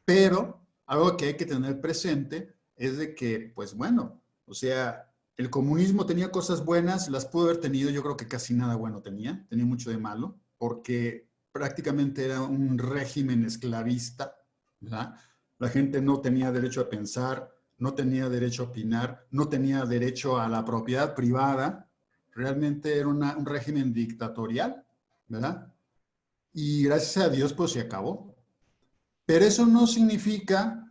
Speaker 1: Pero algo que hay que tener presente es de que, pues bueno, o sea, el comunismo tenía cosas buenas, las pudo haber tenido, yo creo que casi nada bueno tenía mucho de malo, porque prácticamente era un régimen esclavista, ¿verdad? La gente no tenía derecho a pensar, no tenía derecho a opinar, no tenía derecho a la propiedad privada, realmente era un régimen dictatorial, ¿verdad? Y gracias a Dios, pues se acabó. Pero eso no significa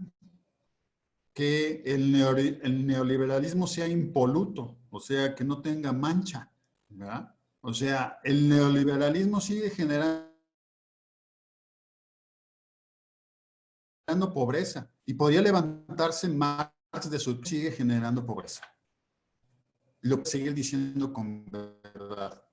Speaker 1: que el neoliberalismo sea impoluto, o sea, que no tenga mancha, ¿verdad? O sea, el neoliberalismo sigue generando pobreza y podría levantarse más de su... sigue generando pobreza. Y lo puedo seguir diciendo con verdad.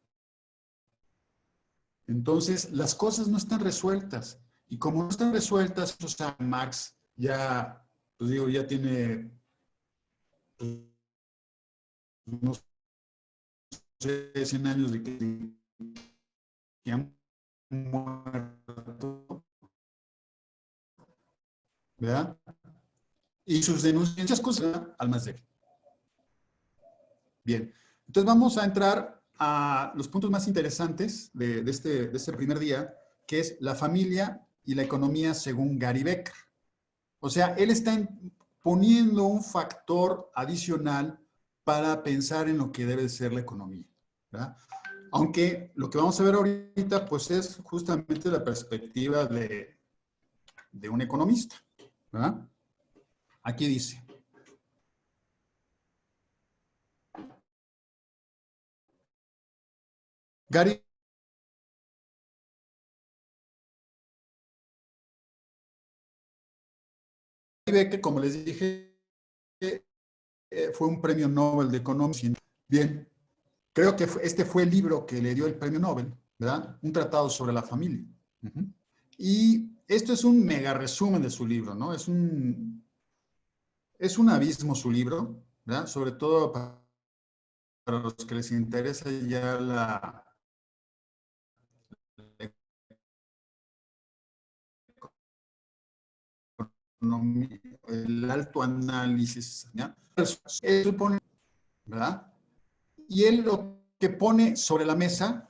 Speaker 1: Entonces, las cosas no están resueltas. Y como no están resueltas, o sea, Marx ya, pues digo, ya tiene, pues, no sé, 100 años de que han muerto, ¿verdad? Y sus denuncias, muchas cosas, al más débil. Bien, entonces vamos a entrar a los puntos más interesantes de este primer día, que es la familia y la economía según Gary Becker. O sea, él está poniendo un factor adicional para pensar en lo que debe ser la economía, ¿verdad? Aunque lo que vamos a ver ahorita, pues es justamente la perspectiva de un economista, ¿verdad? Aquí dice, Gary Becker, como les dije, fue un premio Nobel de Economía. Bien, creo que este fue el libro que le dio el premio Nobel, ¿verdad? Un tratado sobre la familia. Y esto es un mega resumen de su libro, ¿no? Es un abismo su libro, ¿verdad? Sobre todo para los que les interesa ya el alto análisis, ¿ya? Eso pone, ¿verdad? Y él lo que pone sobre la mesa,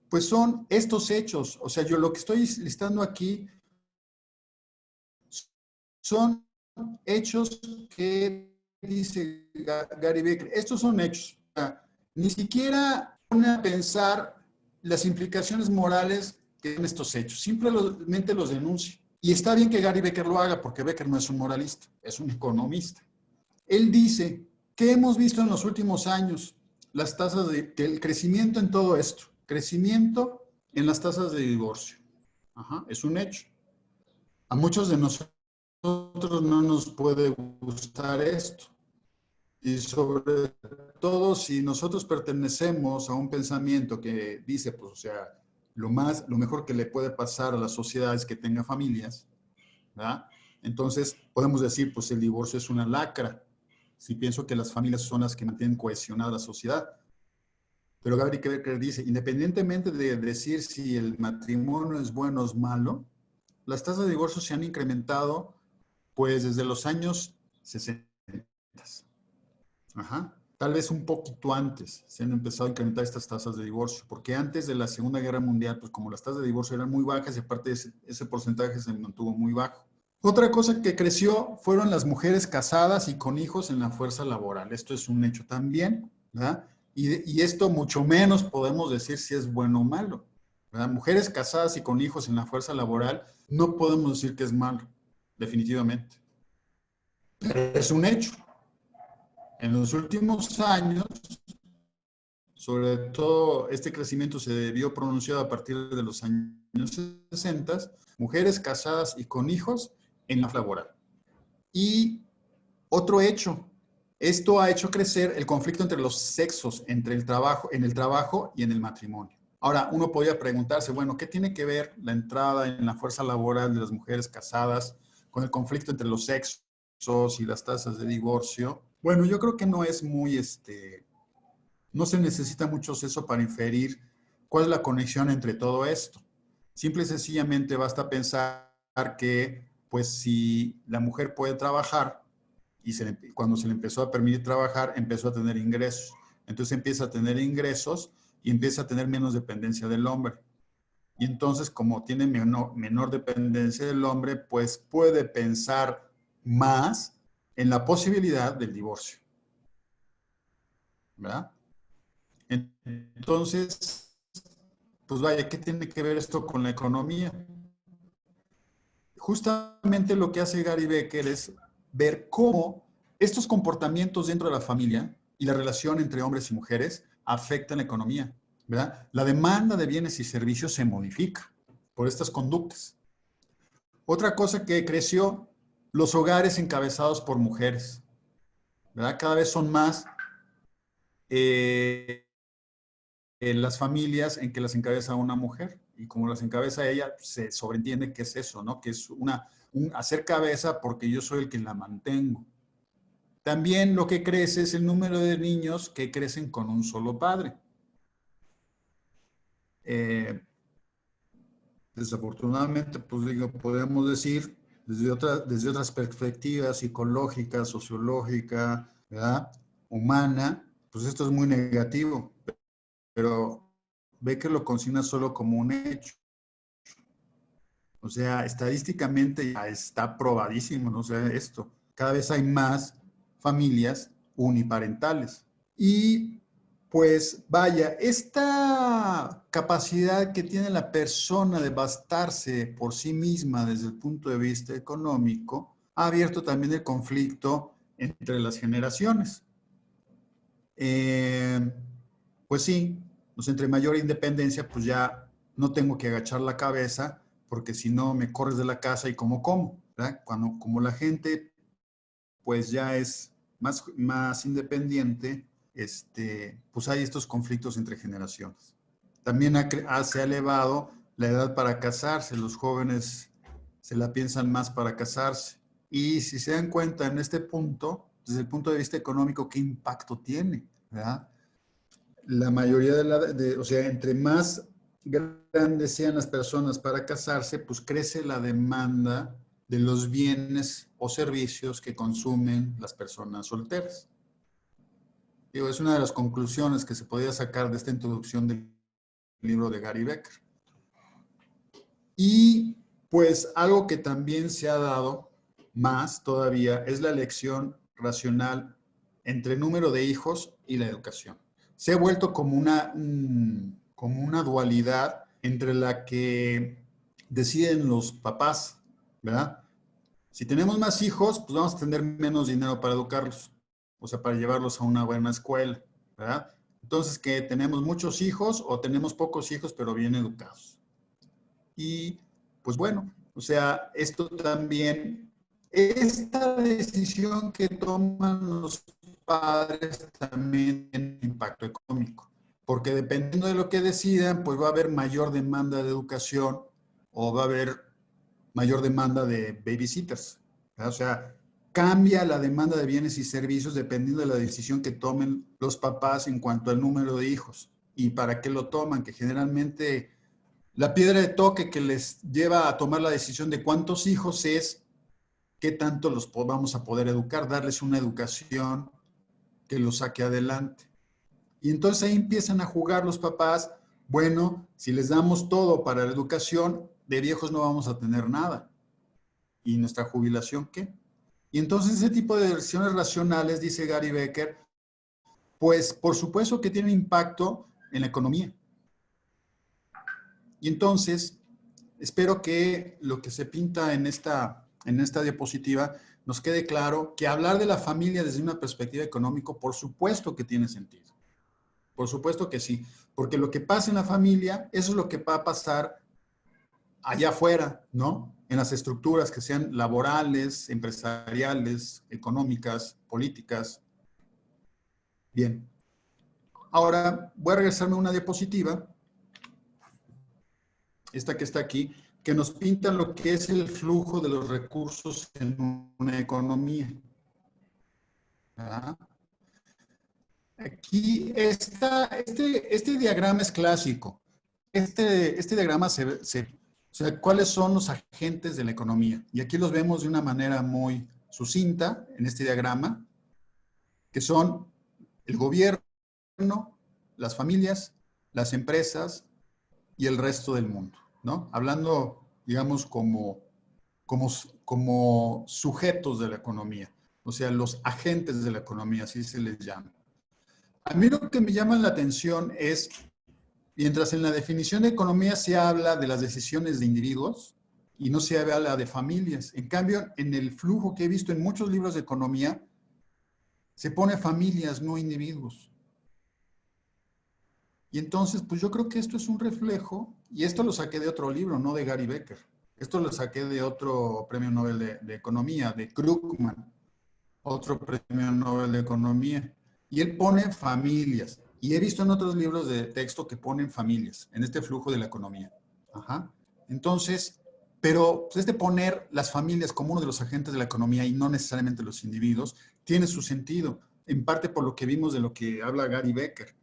Speaker 1: pues son estos hechos. O sea, yo lo que estoy listando aquí son hechos que dice Gary Becker. Estos son hechos. O sea, ni siquiera pone a pensar las implicaciones morales que tienen estos hechos. Simplemente los denuncia. Y está bien que Gary Becker lo haga porque Becker no es un moralista, es un economista. Él dice, ¿qué hemos visto en los últimos años? Las tasas el crecimiento en todo esto. Crecimiento en las tasas de divorcio. Ajá, es un hecho. A muchos de nosotros no nos puede gustar esto. Y sobre todo si nosotros pertenecemos a un pensamiento que dice, pues, o sea, lo mejor que le puede pasar a la sociedad es que tenga familias, ¿verdad? Entonces, podemos decir, pues, el divorcio es una lacra. Si pienso que las familias son las que mantienen cohesionada la sociedad. Pero Gary Becker dice, independientemente de decir si el matrimonio es bueno o es malo, las tasas de divorcio se han incrementado pues desde los años 60. Ajá. Tal vez un poquito antes se han empezado a incrementar estas tasas de divorcio, porque antes de la Segunda Guerra Mundial, pues como las tasas de divorcio eran muy bajas y aparte ese porcentaje se mantuvo muy bajo. Otra cosa que creció fueron las mujeres casadas y con hijos en la fuerza laboral. Esto es un hecho también, ¿verdad? Y esto mucho menos podemos decir si es bueno o malo, ¿verdad? Mujeres casadas y con hijos en la fuerza laboral, no podemos decir que es malo, definitivamente. Pero es un hecho. En los últimos años, sobre todo este crecimiento se vio pronunciado a partir de los años 60, mujeres casadas y con hijos en la laboral. Y otro hecho, esto ha hecho crecer el conflicto entre los sexos, entre el trabajo, en el trabajo y en el matrimonio. Ahora, uno podría preguntarse, bueno, ¿qué tiene que ver la entrada en la fuerza laboral de las mujeres casadas con el conflicto entre los sexos y las tasas de divorcio? Bueno, yo creo que no es muy, no se necesita mucho eso para inferir cuál es la conexión entre todo esto. Simple y sencillamente basta pensar que, pues, si la mujer puede trabajar y cuando se le empezó a permitir trabajar, empezó a tener ingresos. Entonces empieza a tener ingresos y empieza a tener menos dependencia del hombre. Y entonces, como tiene menor dependencia del hombre, pues puede pensar más en la posibilidad del divorcio. ¿Verdad? Entonces, pues vaya, ¿qué tiene que ver esto con la economía? Justamente lo que hace Gary Becker es ver cómo estos comportamientos dentro de la familia y la relación entre hombres y mujeres afectan la economía, ¿verdad? La demanda de bienes y servicios se modifica por estas conductas. Otra cosa que creció, los hogares encabezados por mujeres, ¿verdad? Cada vez son más las familias en que las encabeza una mujer. Y como las encabeza ella, se sobreentiende que es eso, ¿no? Que es hacer cabeza porque yo soy el que la mantengo. También lo que crece es el número de niños que crecen con un solo padre. Desafortunadamente, pues digo, podemos decir desde otras perspectivas psicológicas, sociológica, ¿verdad? Humana, pues esto es muy negativo, pero ve que lo consigna solo como un hecho. O sea, estadísticamente ya está probadísimo, ¿no? O sea, esto. Cada vez hay más familias uniparentales. Y pues vaya, esta capacidad que tiene la persona de bastarse por sí misma desde el punto de vista económico ha abierto también el conflicto entre las generaciones. Pues sí, pues entre mayor independencia, pues ya no tengo que agachar la cabeza porque si no me corres de la casa y como, ¿verdad? Como la gente pues ya es más independiente, pues hay estos conflictos entre generaciones. También se ha elevado la edad para casarse, los jóvenes se la piensan más para casarse. Y si se dan cuenta en este punto, desde el punto de vista económico, ¿qué impacto tiene? ¿Verdad? La mayoría o sea, entre más grandes sean las personas para casarse, pues crece la demanda de los bienes o servicios que consumen las personas solteras. Digo, es una de las conclusiones que se podía sacar de esta introducción del libro de Gary Becker. Y pues algo que también se ha dado más todavía es la elección racional entre el número de hijos y la educación. Se ha vuelto como una dualidad entre la que deciden los papás, ¿verdad? Si tenemos más hijos, pues vamos a tener menos dinero para educarlos, o sea, para llevarlos a una buena escuela, ¿verdad? Entonces, que tenemos muchos hijos o tenemos pocos hijos, pero bien educados. Y pues bueno, o sea, esto también, esta decisión que toman los padres también tiene impacto económico, porque dependiendo de lo que decidan, pues va a haber mayor demanda de educación o va a haber mayor demanda de babysitters, ¿verdad? O sea, cambia la demanda de bienes y servicios dependiendo de la decisión que tomen los papás en cuanto al número de hijos y para qué lo toman, que generalmente la piedra de toque que les lleva a tomar la decisión de cuántos hijos es qué tanto los vamos a poder educar, darles una educación que los saque adelante. Y entonces ahí empiezan a jugar los papás, bueno, si les damos todo para la educación, de viejos no vamos a tener nada. ¿Y nuestra jubilación qué? Y entonces ese tipo de decisiones racionales, dice Gary Becker, pues por supuesto que tienen impacto en la economía. Y entonces, espero que lo que se pinta en esta diapositiva nos quede claro que hablar de la familia desde una perspectiva económica, por supuesto que tiene sentido. Por supuesto que sí, porque lo que pasa en la familia, eso es lo que va a pasar allá afuera, ¿no? En las estructuras que sean laborales, empresariales, económicas, políticas. Bien. Ahora voy a regresarme a una diapositiva, esta que está aquí, que nos pinta lo que es el flujo de los recursos en una economía. ¿Ah? Aquí está, este diagrama es clásico. Este diagrama o sea, ¿cuáles son los agentes de la economía? Y aquí los vemos de una manera muy sucinta en este diagrama, que son el gobierno, las familias, las empresas y el resto del mundo, ¿no? Hablando, digamos, como sujetos de la economía, o sea, los agentes de la economía, así se les llama. A mí lo que me llama la atención es, mientras en la definición de economía se habla de las decisiones de individuos y no se habla de familias, en cambio, en el flujo que he visto en muchos libros de economía, se pone familias, no individuos. Y entonces, pues yo creo que esto es un reflejo, y esto lo saqué de otro libro, no de Gary Becker. Esto lo saqué de otro premio Nobel de Economía, de Krugman, otro premio Nobel de Economía. Y él pone familias. Y he visto en otros libros de texto que ponen familias en este flujo de la economía. Ajá. Entonces, pero pues, poner las familias como uno de los agentes de la economía y no necesariamente los individuos, tiene su sentido, en parte por lo que vimos de lo que habla Gary Becker,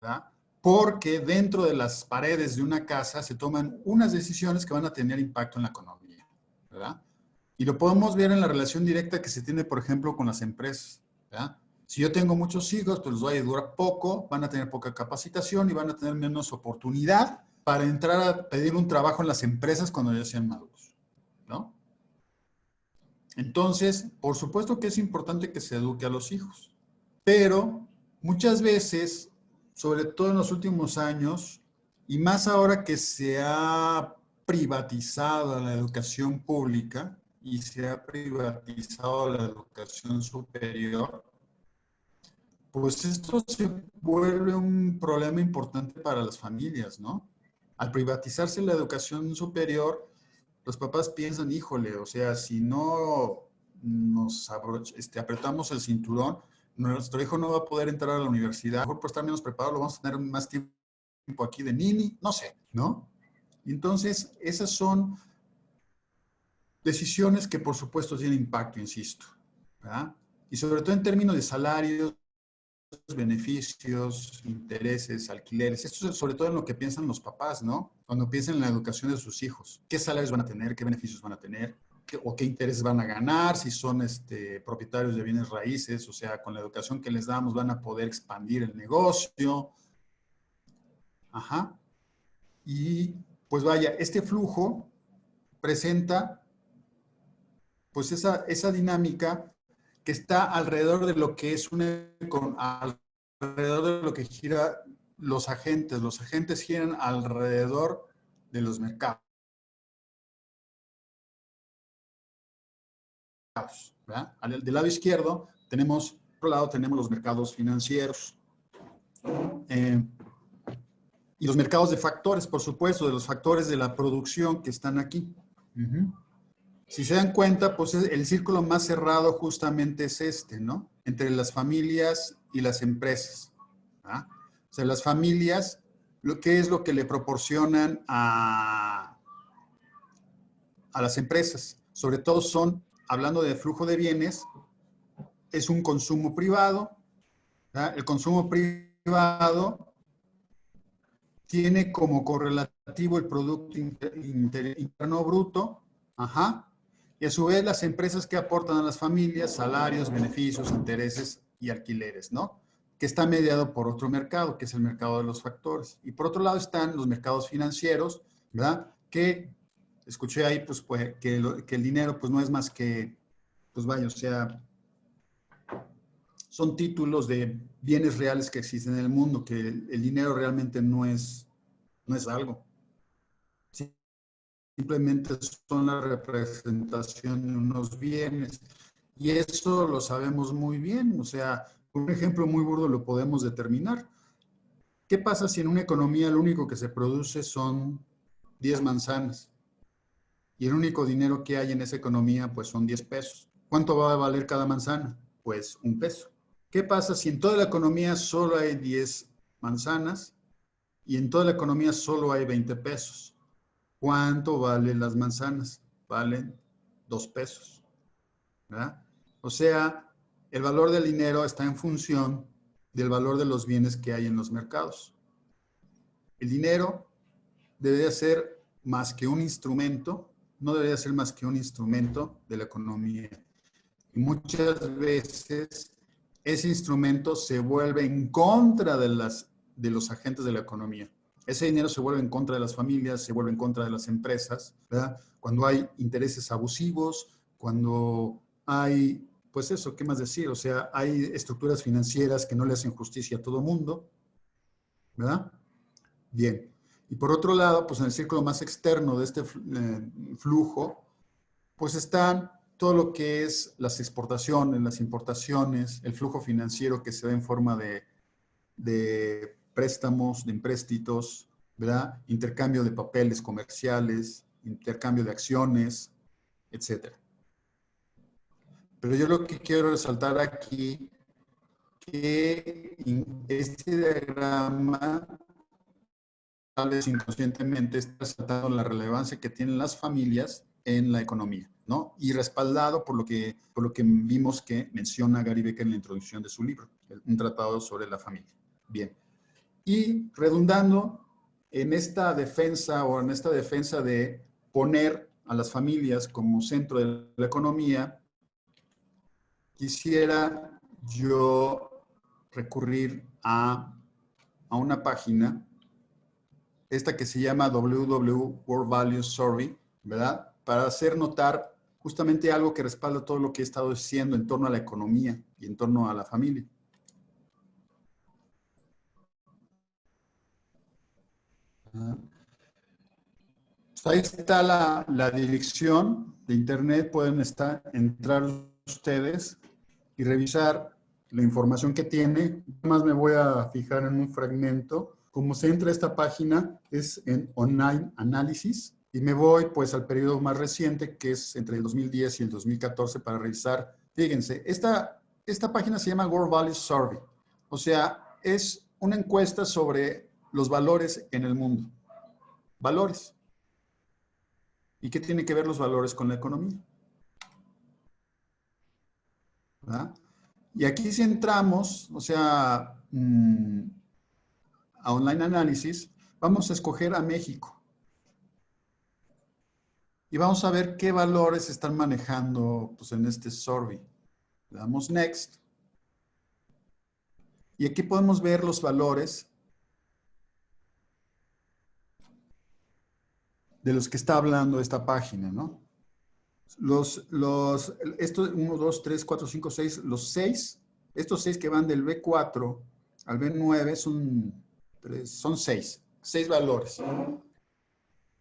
Speaker 1: ¿verdad? Porque dentro de las paredes de una casa se toman unas decisiones que van a tener impacto en la economía, ¿verdad? Y lo podemos ver en la relación directa que se tiene, por ejemplo, con las empresas, ¿verdad? Si yo tengo muchos hijos, pues les voy a durar poco, van a tener poca capacitación y van a tener menos oportunidad para entrar a pedir un trabajo en las empresas cuando ya sean maduros, ¿no? Entonces, por supuesto que es importante que se eduque a los hijos, pero muchas veces, sobre todo en los últimos años, y más ahora que se ha privatizado la educación pública y se ha privatizado la educación superior, pues esto se vuelve un problema importante para las familias, ¿no? Al privatizarse la educación superior, los papás piensan, híjole, o sea, si no nos apretamos el cinturón, nuestro hijo no va a poder entrar a la universidad. A lo mejor por estar menos preparado lo vamos a tener más tiempo aquí de nini, no sé, ¿no? Entonces, esas son decisiones que por supuesto tienen impacto, insisto, ¿verdad? Y sobre todo en términos de salarios, beneficios, intereses, alquileres. Esto es sobre todo en lo que piensan los papás, ¿no? Cuando piensan en la educación de sus hijos. ¿Qué salarios van a tener? ¿Qué beneficios van a tener? ¿O qué intereses van a ganar? Si son propietarios de bienes raíces, o sea, con la educación que les damos van a poder expandir el negocio. Ajá. Y pues vaya, este flujo presenta pues esa dinámica que está alrededor de lo que es alrededor de lo que gira los agentes. Los agentes giran alrededor de los mercados, ¿verdad? Del lado izquierdo tenemos, por otro lado tenemos los mercados financieros y los mercados de factores, por supuesto, de los factores de la producción que están aquí. Si se dan cuenta, pues el círculo más cerrado justamente es este, ¿no? Entre las familias y las empresas. ¿Ah? O sea, las familias, ¿qué es lo que le proporcionan a las empresas? Sobre todo son, hablando de flujo de bienes, es un consumo privado. ¿Ah? El consumo privado tiene como correlativo el Producto Interno Bruto. Ajá. Y a su vez las empresas que aportan a las familias, salarios, beneficios, intereses y alquileres, ¿no? Que está mediado por otro mercado, que es el mercado de los factores. Y por otro lado están los mercados financieros, ¿verdad? Que escuché ahí, pues que el dinero, pues no es más que, pues vaya, o sea, son títulos de bienes reales que existen en el mundo, que el dinero realmente no es algo. Simplemente son la representación de unos bienes. Y eso lo sabemos muy bien. O sea, un ejemplo muy burdo lo podemos determinar. ¿Qué pasa si en una economía lo único que se produce son 10 manzanas? Y el único dinero que hay en esa economía, pues son 10 pesos. ¿Cuánto va a valer cada manzana? Pues 1 peso. ¿Qué pasa si en toda la economía solo hay 10 manzanas y en toda la economía solo hay 20 pesos? ¿Cuánto valen las manzanas? Valen 2 pesos, ¿verdad? O sea, el valor del dinero está en función del valor de los bienes que hay en los mercados. El dinero debería ser más que un instrumento, no debería ser más que un instrumento de la economía. Y muchas veces ese instrumento se vuelve en contra de los agentes de la economía. Ese dinero se vuelve en contra de las familias, se vuelve en contra de las empresas, ¿verdad? Cuando hay intereses abusivos, cuando hay, pues eso, ¿qué más decir? O sea, hay estructuras financieras que no le hacen justicia a todo mundo, ¿verdad? Bien. Y por otro lado, pues en el círculo más externo de este flujo, pues están todo lo que es las exportaciones, las importaciones, el flujo financiero que se da en forma de préstamos, de empréstitos, ¿verdad? Intercambio de papeles comerciales, intercambio de acciones, etc. Pero yo lo que quiero resaltar aquí, que este diagrama, tal vez inconscientemente, está resaltando la relevancia que tienen las familias en la economía, ¿no? Y respaldado por lo que vimos que menciona Gary Becker en la introducción de su libro, un tratado sobre la familia. Bien. Y redundando en esta defensa de poner a las familias como centro de la economía, quisiera yo recurrir a una página, esta que se llama WW World Values Survey, ¿verdad? Para hacer notar justamente algo que respalda todo lo que he estado diciendo en torno a la economía y en torno a la familia. Ahí está la dirección de internet, pueden entrar ustedes y revisar la información que tiene. Además me voy a fijar en un fragmento. Como se entra a esta página es en Online Analysis y me voy pues al periodo más reciente que es entre el 2010 y el 2014 para revisar. Fíjense, esta página se llama World Values Survey, o sea, es una encuesta sobre los valores en el mundo. Valores. ¿Y qué tiene que ver los valores con la economía? ¿Verdad? Y aquí si entramos, o sea, a Online Análisis, vamos a escoger a México. Y vamos a ver qué valores están manejando pues, en este survey. Le damos Next. Y aquí podemos ver los valores de los que está hablando esta página, ¿no? Estos 1, 2, 3, 4, 5, 6, los 6, estos 6 que van del B4 al B9 son 6 valores.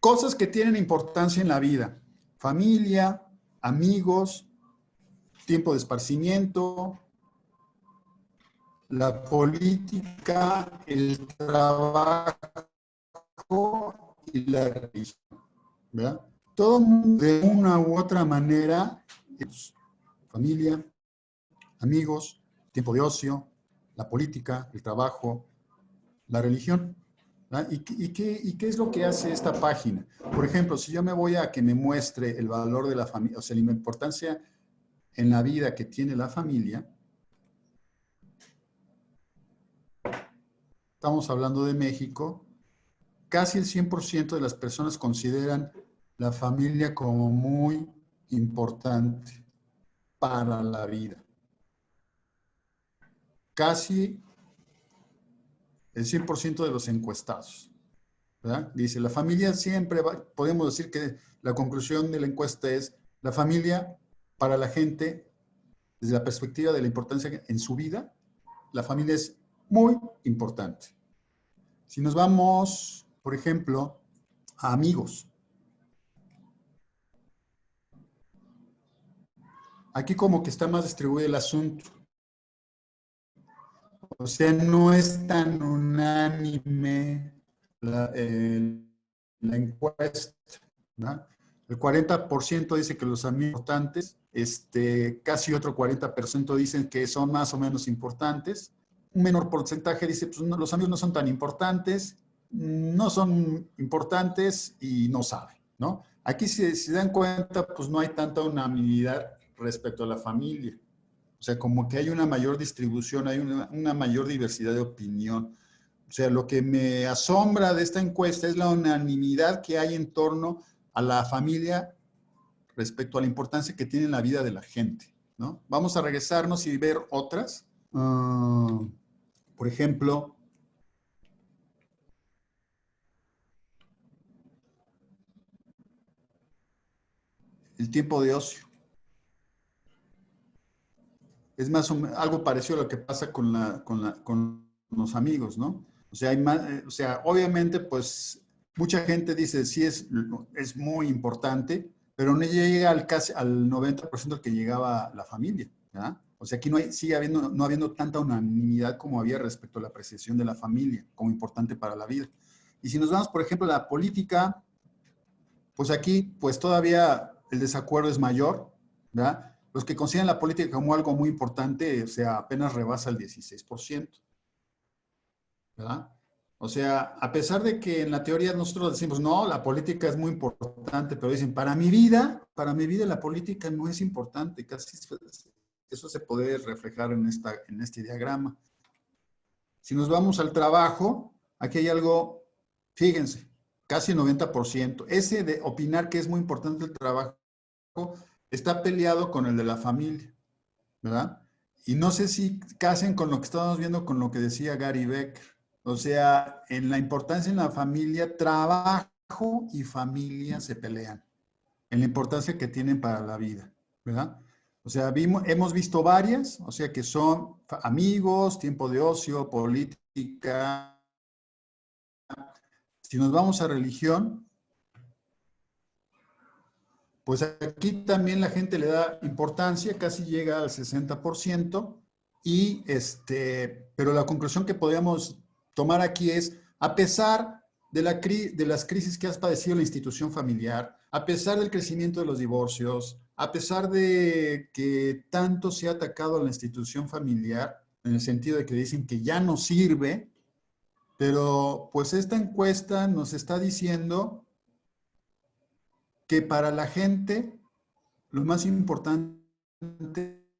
Speaker 1: Cosas que tienen importancia en la vida. Familia, amigos, tiempo de esparcimiento, la política, el trabajo y la religión. ¿Verdad? Todo de una u otra manera, familia, amigos, tiempo de ocio, la política, el trabajo, la religión. ¿Y qué es lo que hace esta página? Por ejemplo, si yo me voy a que me muestre el valor de la familia, o sea, la importancia en la vida que tiene la familia, estamos hablando de México, casi el 100% de las personas consideran la familia como muy importante para la vida. Casi el 100% de los encuestados. ¿Verdad? Dice, la familia siempre va, podemos decir que la conclusión de la encuesta es, la familia para la gente, desde la perspectiva de la importancia en su vida, la familia es muy importante. Si nos vamos, por ejemplo, a amigos. Aquí como que está más distribuido el asunto. O sea, no es tan unánime la encuesta, ¿verdad? El 40% dice que los amigos importantes, casi otro 40% dicen que son más o menos importantes. Un menor porcentaje dice, pues no, los amigos no son tan importantes, no son importantes y no saben, ¿no? Aquí si se dan cuenta, pues no hay tanta unanimidad respecto a la familia. O sea, como que hay una mayor distribución, hay una mayor diversidad de opinión. O sea, lo que me asombra de esta encuesta es la unanimidad que hay en torno a la familia respecto a la importancia que tiene en la vida de la gente, ¿no? Vamos a regresarnos y ver otras. Por ejemplo, el tiempo de ocio. Es más o menos algo parecido a lo que pasa con los amigos, ¿no? O sea, obviamente, pues, mucha gente dice, sí, es muy importante, pero no llega casi al 90% al que llegaba la familia, ¿verdad? O sea, aquí sigue no habiendo tanta unanimidad como había respecto a la apreciación de la familia como importante para la vida. Y si nos vamos, por ejemplo, a la política, pues aquí, pues todavía el desacuerdo es mayor, ¿verdad? Los que consideran la política como algo muy importante, o sea, apenas rebasa el 16%, ¿verdad? O sea, a pesar de que en la teoría nosotros decimos, no, la política es muy importante, pero dicen, para mi vida la política no es importante, casi eso se puede reflejar en este diagrama. Si nos vamos al trabajo, aquí hay algo, fíjense, casi 90%. Ese de opinar que es muy importante el trabajo está peleado con el de la familia, ¿verdad? Y no sé si casen con lo que estábamos viendo con lo que decía Gary Becker. O sea, en la importancia en la familia, trabajo y familia se pelean. En la importancia que tienen para la vida, ¿verdad? O sea, hemos visto varias, o sea, que son amigos, tiempo de ocio, política. Si nos vamos a religión, pues aquí también la gente le da importancia, casi llega al 60%, pero la conclusión que podríamos tomar aquí es, a pesar de las crisis que ha padecido la institución familiar, a pesar del crecimiento de los divorcios, a pesar de que tanto se ha atacado a la institución familiar, en el sentido de que dicen que ya no sirve, pero pues esta encuesta nos está diciendo que para la gente lo más importante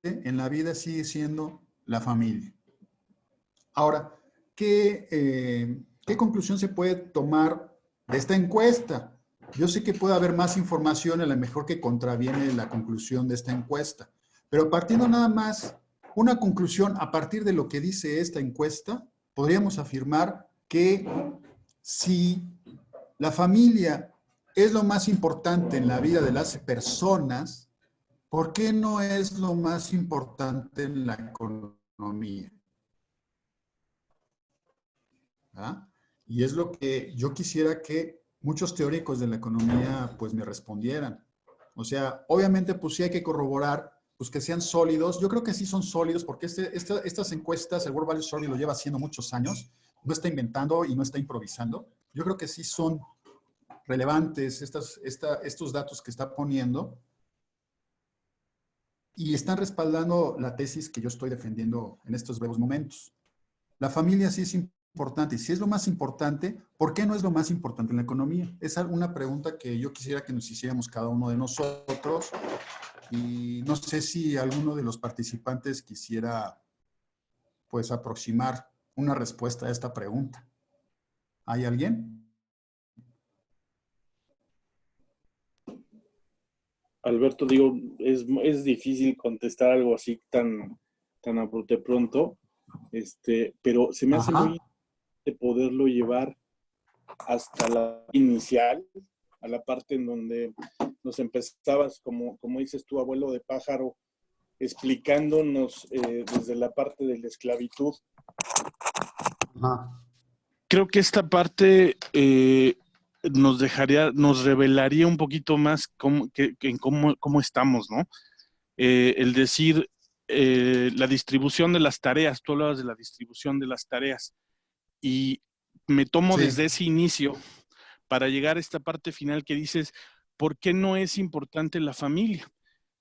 Speaker 1: en la vida sigue siendo la familia. Ahora, ¿qué conclusión se puede tomar de esta encuesta? Yo sé que puede haber más información, a lo mejor que contraviene la conclusión de esta encuesta, pero partiendo nada más, una conclusión a partir de lo que dice esta encuesta, podríamos afirmar que si la familia es lo más importante en la vida de las personas, ¿por qué no es lo más importante en la economía? ¿Ah? Y es lo que yo quisiera que muchos teóricos de la economía pues me respondieran. O sea, obviamente pues sí hay que corroborar pues que sean sólidos. Yo creo que sí son sólidos porque estas encuestas, el World Value Survey lo lleva haciendo muchos años, no está inventando y no está improvisando. Yo creo que sí son relevantes estos datos que está poniendo y están respaldando la tesis que yo estoy defendiendo en estos breves momentos. La familia sí es importante, y si es lo más importante, ¿por qué no es lo más importante en la economía? Es una pregunta que yo quisiera que nos hiciéramos cada uno de nosotros, y no sé si alguno de los participantes quisiera, pues, aproximar una respuesta a esta pregunta. ¿Hay alguien?
Speaker 3: Alberto, digo, es difícil contestar algo así tan a brote pronto, pero se me hace muy de poderlo llevar hasta la inicial, a la parte en donde nos empezabas, como dices tú, abuelo de pájaro, explicándonos desde la parte de la esclavitud.
Speaker 1: Ajá.
Speaker 4: Creo que esta parte nos revelaría un poquito más cómo estamos, ¿no? El decir la distribución de las tareas, tú hablabas de la distribución de las tareas, y me tomo desde ese inicio para llegar a esta parte final que dices, ¿por qué no es importante la familia?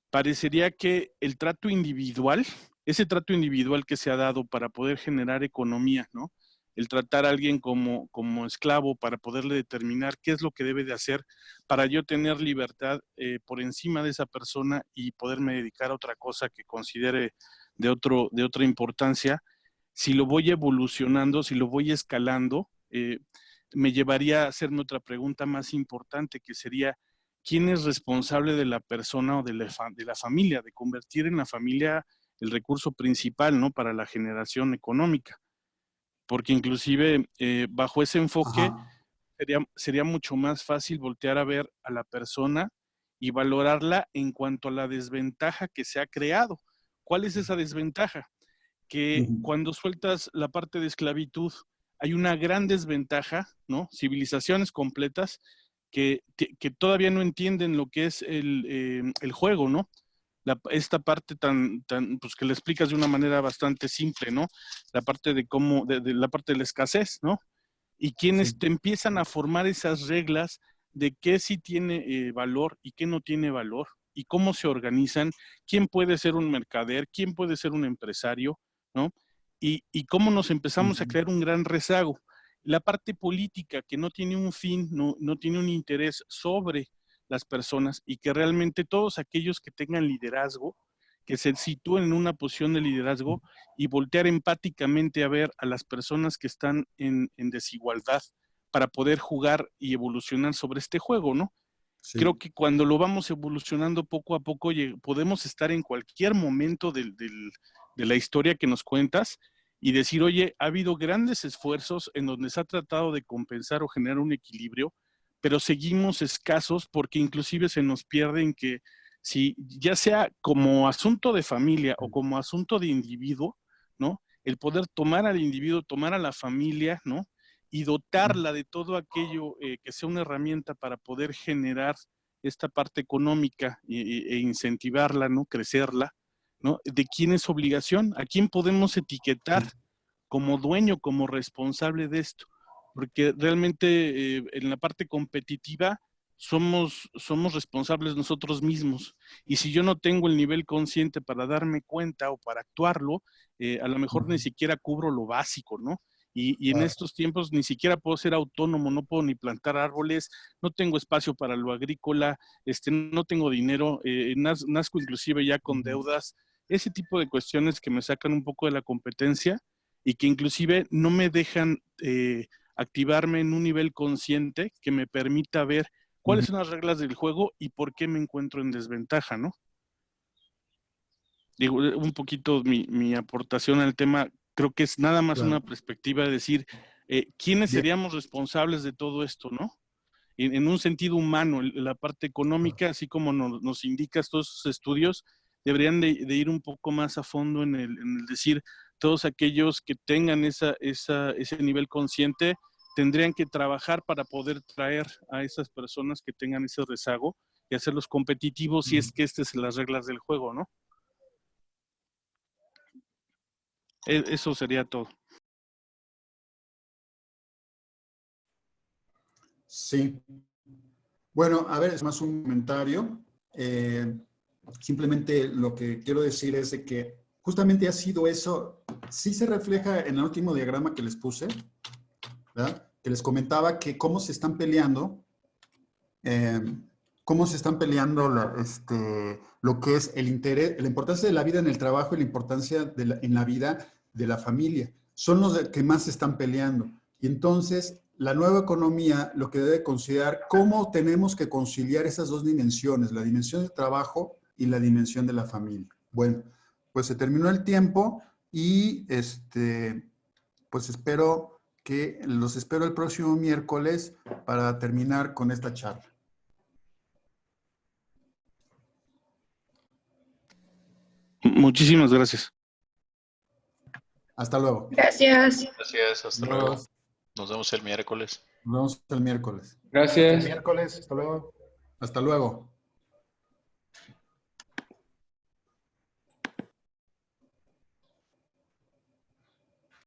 Speaker 4: Parecería que el trato individual, ese trato individual que se ha dado para poder generar economía, ¿no? El tratar a alguien como esclavo para poderle determinar qué es lo que debe de hacer para yo tener libertad por encima de esa persona y poderme dedicar a otra cosa que considere de otra importancia. Si lo voy evolucionando, si lo voy escalando, me llevaría a hacerme otra pregunta más importante, que sería, ¿quién es responsable de la persona o de la familia, de convertir en la familia el recurso principal, ¿no?, para la generación económica? Porque inclusive bajo ese enfoque sería mucho más fácil voltear a ver a la persona y valorarla en cuanto a la desventaja que se ha creado. ¿Cuál es esa desventaja? Que cuando sueltas la parte de esclavitud hay una gran desventaja, ¿no? Civilizaciones completas que todavía no entienden lo que es el juego, ¿no? Esta parte pues que le explicas de una manera bastante simple, ¿no? La parte de cómo, de la parte de la escasez, ¿no? Y quienes te empiezan a formar esas reglas de qué sí tiene valor y qué no tiene valor, y cómo se organizan, quién puede ser un mercader, quién puede ser un empresario, ¿no? Y cómo nos empezamos a crear un gran rezago. La parte política que no tiene un fin, no tiene un interés sobre las personas, y que realmente todos aquellos que tengan liderazgo, que se sitúen en una posición de liderazgo y voltear empáticamente a ver a las personas que están en desigualdad para poder jugar y evolucionar sobre este juego, ¿no? Sí. Creo que cuando lo vamos evolucionando poco a poco, podemos estar en cualquier momento de la historia que nos cuentas y decir, oye, ha habido grandes esfuerzos en donde se ha tratado de compensar o generar un equilibrio, pero seguimos escasos porque inclusive se nos pierde en que si ya sea como asunto de familia o como asunto de individuo, ¿no? El poder tomar al individuo, tomar a la familia, ¿no? Y dotarla de todo aquello que sea una herramienta para poder generar esta parte económica e incentivarla, ¿no? Crecerla, ¿no? ¿De quién es obligación? ¿A quién podemos etiquetar como dueño, como responsable de esto? Porque realmente en la parte competitiva somos responsables nosotros mismos. Y si yo no tengo el nivel consciente para darme cuenta o para actuarlo, a lo mejor ni siquiera cubro lo básico, ¿no? Y en estos tiempos ni siquiera puedo ser autónomo, no puedo ni plantar árboles, no tengo espacio para lo agrícola, no tengo dinero, nazco inclusive ya con deudas, ese tipo de cuestiones que me sacan un poco de la competencia y que inclusive no me dejan activarme en un nivel consciente que me permita ver cuáles son las reglas del juego y por qué me encuentro en desventaja, ¿no? Digo, un poquito mi aportación al tema, creo que es nada más una perspectiva de decir, ¿quiénes seríamos responsables de todo esto, no? En un sentido humano, la parte económica, así como nos indica todos esos estudios, deberían de ir un poco más a fondo en el decir, todos aquellos que tengan ese nivel consciente, tendrían que trabajar para poder traer a esas personas que tengan ese rezago y hacerlos competitivos si es que estas son las reglas del juego, ¿no? Eso sería todo.
Speaker 1: Sí. Bueno, a ver, es más un comentario. Simplemente lo que quiero decir es de que justamente ha sido eso, sí se refleja en el último diagrama que les puse, ¿verdad? Que les comentaba que cómo se están peleando, lo que es el interés, la importancia de la vida en el trabajo y la importancia en la vida de la familia. Son los que más se están peleando. Y entonces, la nueva economía lo que debe considerar cómo tenemos que conciliar esas dos dimensiones, la dimensión del trabajo y la dimensión de la familia. Bueno, pues se terminó el tiempo y pues los espero el próximo miércoles para terminar con esta charla.
Speaker 4: Muchísimas gracias.
Speaker 1: Hasta luego.
Speaker 5: Gracias.
Speaker 2: Gracias, hasta luego. Nos vemos el miércoles.
Speaker 1: Nos vemos el miércoles.
Speaker 6: Gracias.
Speaker 1: El miércoles, hasta luego. Hasta luego.